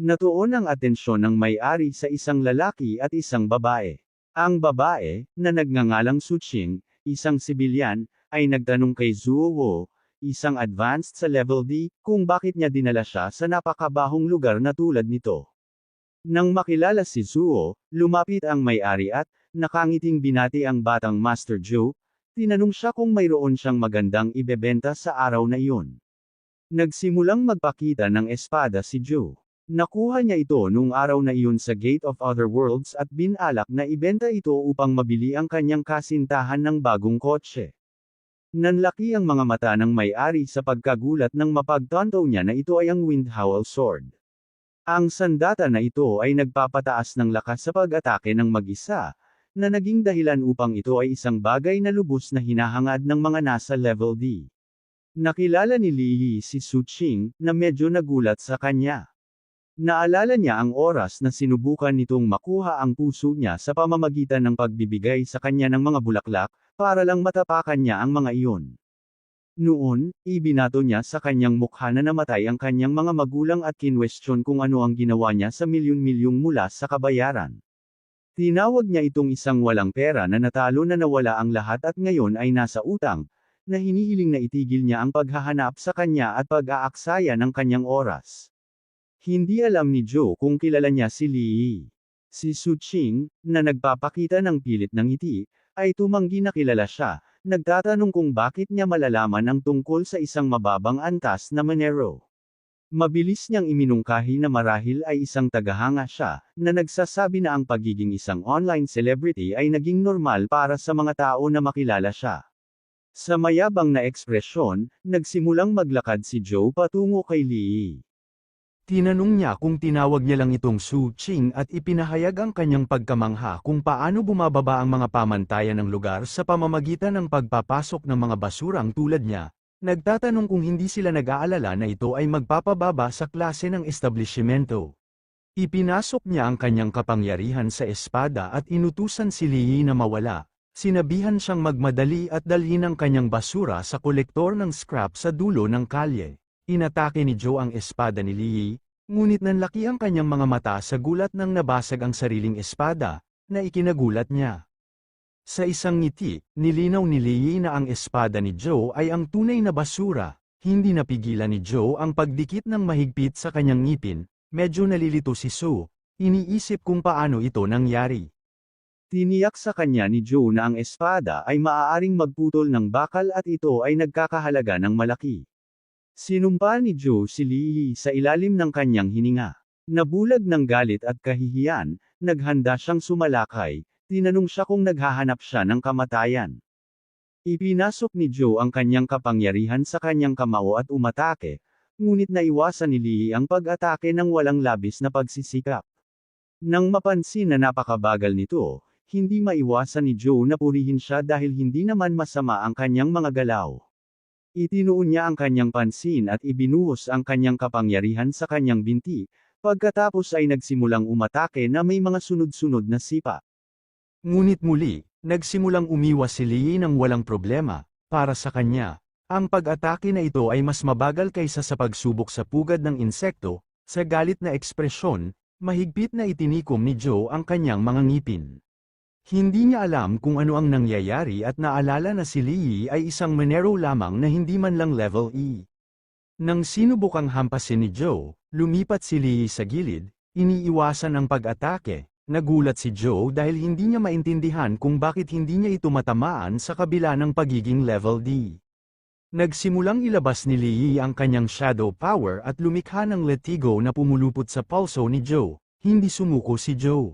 Natuon ang atensyon ng may-ari sa isang lalaki at isang babae. Ang babae, na nagngangalang Suching, isang sibilyan, ay nagtanong kay Zuo Wo, isang advanced sa level D, kung bakit niya dinala siya sa napakabahong lugar na tulad nito. Nang makilala si Zuo, lumapit ang may-ari at, nakangiting binati ang batang Master Joe, tinanong siya kung mayroon siyang magandang ibebenta sa araw na iyon. Nagsimulang magpakita ng espada si Joe. Nakuha niya ito noong araw na iyon sa Gate of Other Worlds at binalak na ibenta ito upang mabili ang kanyang kasintahan ng bagong kotse. Nanlaki ang mga mata ng may-ari sa pagkagulat nang mapagtanto niya na ito ay ang Windhowl Sword. Ang sandata na ito ay nagpapataas ng lakas sa pag-atake ng mag-isa, na naging dahilan upang ito ay isang bagay na lubos na hinahangad ng mga nasa level D. Nakilala ni Lee si Suching, na medyo nagulat sa kanya. Naalala niya ang oras na sinubukan nitong makuha ang puso niya sa pamamagitan ng pagbibigay sa kanya ng mga bulaklak, para lang matapakan niya ang mga iyon. Noon, ibinato niya sa kanyang mukha na namatay ang kanyang mga magulang at kinwestiyon kung ano ang ginawa niya sa milyon-milyong mula sa kabayaran. Tinawag niya itong isang walang pera na natalo na nawala ang lahat at ngayon ay nasa utang, na hinihiling na itigil niya ang paghahanap sa kanya at pag-aaksaya ng kanyang oras. Hindi alam ni Joe kung kilala niya si Lee. Si Suching, na nagpapakita ng pilit ng ngiti, ay tumanggi na kilala siya, nagtatanong kung bakit niya malalaman ang tungkol sa isang mababang antas na Monero. Mabilis niyang iminungkahi na marahil ay isang tagahanga siya, na nagsasabi na ang pagiging isang online celebrity ay naging normal para sa mga tao na makilala siya. Sa mayabang na ekspresyon, nagsimulang maglakad si Joe patungo kay Lee. Tinanong niya kung tinawag niya lang itong Su Ching at ipinahayag ang kanyang pagkamangha kung paano bumababa ang mga pamantayan ng lugar sa pamamagitan ng pagpapasok ng mga basurang tulad niya. Nagtatanong kung hindi sila nag-aalala na ito ay magpapababa sa klase ng establishmento. Ipinasok niya ang kanyang kapangyarihan sa espada at inutusan si Lee na mawala. Sinabihan siyang magmadali at dalhin ang kanyang basura sa kolektor ng scrap sa dulo ng kalye. Inatake ni Joe ang espada ni Lee, ngunit nanlaki ang kanyang mga mata sa gulat nang nabasag ang sariling espada, na ikinagulat niya. Sa isang ngiti, nilinaw ni Lee na ang espada ni Joe ay ang tunay na basura. Hindi napigilan ni Joe ang pagdikit ng mahigpit sa kanyang ngipin, medyo nalilito si Su, iniisip kung paano ito nangyari. Tiniyak sa kanya ni Joe na ang espada ay maaaring magputol ng bakal at ito ay nagkakahalaga ng malaki. Sinumpa ni Joe si Lee sa ilalim ng kanyang hininga. Nabulag ng galit at kahihiyan, naghanda siyang sumalakay, tinanong siya kung naghahanap siya ng kamatayan. Ipinasok ni Joe ang kanyang kapangyarihan sa kanyang kamao at umatake, ngunit naiwasan ni Lee ang pag-atake ng walang labis na pagsisikap. Nang mapansin na napakabagal nito, hindi maiwasan ni Joe na purihin siya dahil hindi naman masama ang kanyang mga galaw. Itinuon niya ang kanyang pansin at ibinuhos ang kanyang kapangyarihan sa kanyang binti, pagkatapos ay nagsimulang umatake na may mga sunod-sunod na sipa. Ngunit muli, nagsimulang umiwas si Lee ng walang problema. Para sa kanya, ang pag-atake na ito ay mas mabagal kaysa sa pagsubok sa pugad ng insekto. Sa galit na ekspresyon, mahigpit na itinikom ni Joe ang kanyang mga ngipin. Hindi niya alam kung ano ang nangyayari at naalala na si Lee ay isang Monero lamang na hindi man lang level E. Nang sinubukang hampasin ni Joe, lumipat si Lee sa gilid, iniiwasan ang pag-atake. Nagulat si Joe dahil hindi niya maintindihan kung bakit hindi niya ito matamaan sa kabila ng pagiging level D. Nagsimulang ilabas ni Lee ang kanyang shadow power at lumikha ng letigo na pumulupot sa pulso ni Joe. Hindi sumuko si Joe.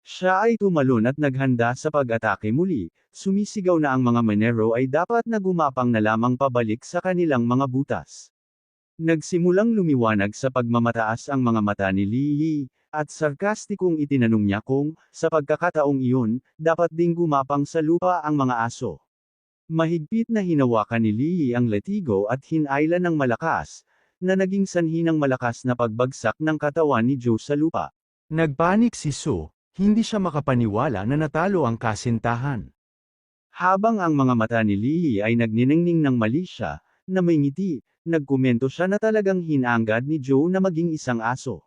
Siya ay tumalon at naghanda sa pag-atake muli, sumisigaw na ang mga Monero ay dapat na gumapang na lamang pabalik sa kanilang mga butas. Nagsimulang lumiwanag sa pagmamataas ang mga mata ni Lee, at sarkastikong itinanong niya kung, sa pagkakataong iyon, dapat ding gumapang sa lupa ang mga aso. Mahigpit na hinawakan ni Lee ang letigo at hinailan ng malakas, na naging sanhi ng malakas na pagbagsak ng katawan ni Joe sa lupa. Nagpanik si Su. Hindi siya makapaniwala na natalo ang kasintahan. Habang ang mga mata ni Lee ay nagniningning ng mali siya, na may ngiti, nagkomento siya na talagang hinangad ni Joe na maging isang aso.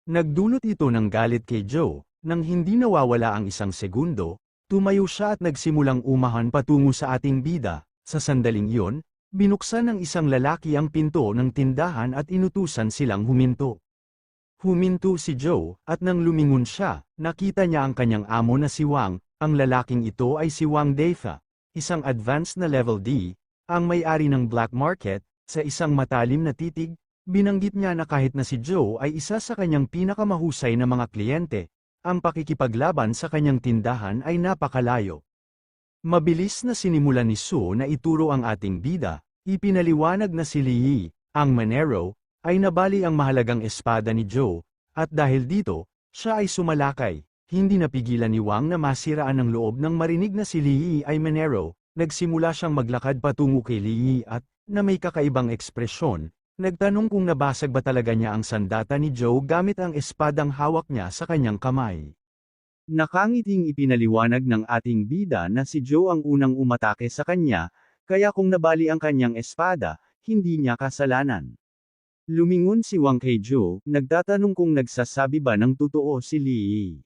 Nagdulot ito ng galit kay Joe, nang hindi nawawala ang isang segundo, tumayo siya at nagsimulang umahan patungo sa ating bida. Sa sandaling iyon, binuksan ng isang lalaki ang pinto ng tindahan at inutusan silang huminto. Huminto si Joe, at nang lumingon siya, nakita niya ang kanyang amo na si Wang. Ang lalaking ito ay si Wang Daitha, isang advanced na level D, ang may-ari ng black market. Sa isang matalim na titig, binanggit niya na kahit na si Joe ay isa sa kanyang pinakamahusay na mga kliyente, ang pakikipaglaban sa kanyang tindahan ay napakalayo. Mabilis na sinimulan ni Su na ituro ang ating bida, ipinaliwanag na si Lee, ang Monero, ay nabali ang mahalagang espada ni Joe, at dahil dito, siya ay sumalakay. Hindi napigilan ni Wang na masiraan ng loob nang marinig na si Lee ay Monero. Nagsimula siyang maglakad patungo kay Lee at, na may kakaibang ekspresyon, nagtanong kung nabasag ba talaga niya ang sandata ni Joe gamit ang espadang hawak niya sa kanyang kamay. Nakangiting ipinaliwanag ng ating bida na si Joe ang unang umatake sa kanya, kaya kung nabali ang kanyang espada, hindi niya kasalanan. Lumingon si Wang kay Joe, nagtatanong kung nagsasabi ba ng totoo si Lee.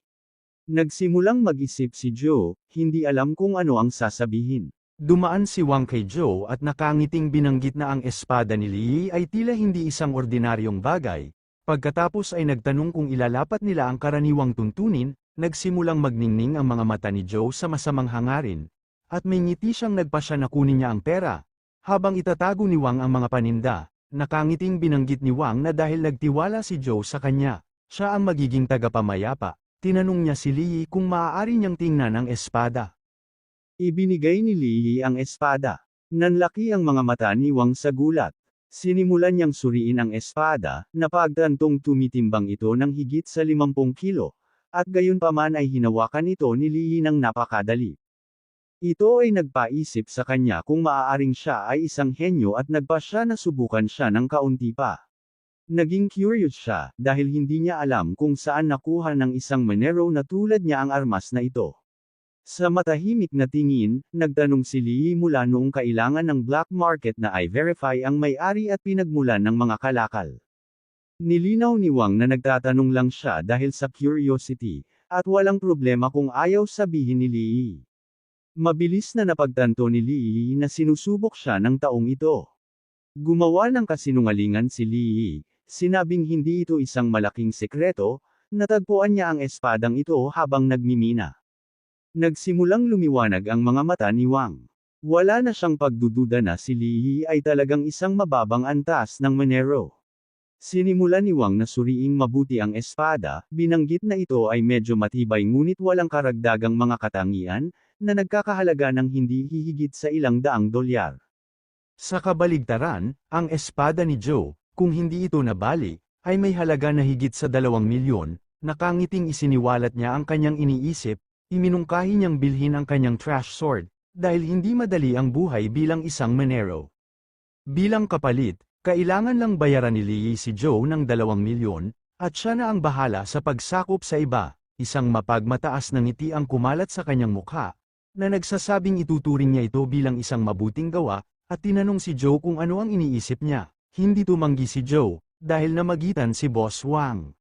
Nagsimulang mag-isip si Joe, hindi alam kung ano ang sasabihin. Dumaan si Wang kay Joe at nakangiting binanggit na ang espada ni Lee ay tila hindi isang ordinaryong bagay. Pagkatapos ay nagtanong kung ilalapat nila ang karaniwang tuntunin, nagsimulang magningning ang mga mata ni Joe sa masamang hangarin, at may ngiti siyang nagpasya na kunin niya ang pera. Habang itatago ni Wang ang mga paninda, nakangiting binanggit ni Wang na dahil nagtiwala si Joe sa kanya, siya ang magiging tagapamayapa. Tinanong niya si Lee kung maaari niyang tingnan ang espada. Ibinigay ni Li ang espada. Nanlaki ang mga mata ni Wang sa gulat. Sinimulan niyang suriin ang espada, napagtantong tumitimbang ito ng higit sa 50 kilo, at gayunpaman ay hinawakan ito ni Li ng napakadali. Ito ay nagpaisip sa kanya kung maaaring siya ay isang henyo at nagpasya na subukan siya ng kaunti pa. Naging curious siya, dahil hindi niya alam kung saan nakuha ng isang manero na tulad niya ang armas na ito. Sa matahimik na tingin, nagtanong si Li mula noong kailangan ng black market na i-verify ang may-ari at pinagmulan ng mga kalakal. Nilinaw ni Wang na nagtatanong lang siya dahil sa curiosity, at walang problema kung ayaw sabihin ni Li. Mabilis na napagtanto ni Li na sinusubok siya ng taong ito. Gumawa ng kasinungalingan si Li, sinabing hindi ito isang malaking sekreto, natagpuan niya ang espadang ito habang nagmimina. Nagsimulang lumiwanag ang mga mata ni Wang. Wala na siyang pagdududa na si Li ay talagang isang mababang antas ng manero. Sinimulan ni Wang na suriing mabuti ang espada, binanggit na ito ay medyo matibay ngunit walang karagdagang mga katangian, na nagkakahalaga ng hindi hihigit sa $100. Sa kabaligtaran, ang espada ni Joe, kung hindi ito nabali, ay may halaga na higit sa 2 milyon, nakangiting isiniwalat niya ang kanyang iniisip, iminungkahi niyang bilhin ang kanyang trash sword, dahil hindi madali ang buhay bilang isang manero. Bilang kapalit, kailangan lang bayaran ni Li si Joe ng 2 milyon, at siya na ang bahala sa pagsakop sa iba, isang mapagmataas na ngiti ang kumalat sa kanyang mukha, na nagsasabing ituturing niya ito bilang isang mabuting gawa, at tinanong si Joe kung ano ang iniisip niya. Hindi tumanggi si Joe, dahil namagitan si Boss Wang.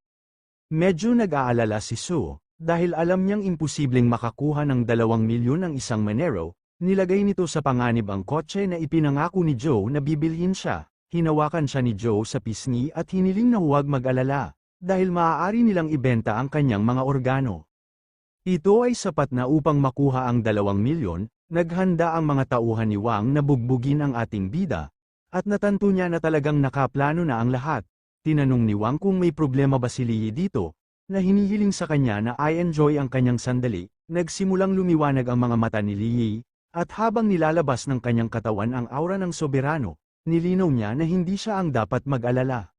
Medyo nag-aalala si Sue, dahil alam niyang imposibleng makakuha ng 2 milyon ang isang manero, nilagay nito sa panganib ang kotse na ipinangako ni Joe na bibilhin siya, hinawakan siya ni Joe sa pisngi at hiniling na huwag mag-alala, dahil maaari nilang ibenta ang kanyang mga organo. Ito ay sapat na upang makuha ang 2 milyon, naghanda ang mga tauhan ni Wang na bugbugin ang ating bida, at natanto niya na talagang nakaplano na ang lahat. Tinanong ni Wang kung may problema ba si Li dito, na hinihiling sa kanya na i-enjoy ang kanyang sandali, nagsimulang lumiwanag ang mga mata ni Li, at habang nilalabas ng kanyang katawan ang aura ng soberano, nilinaw niya na hindi siya ang dapat mag-alala.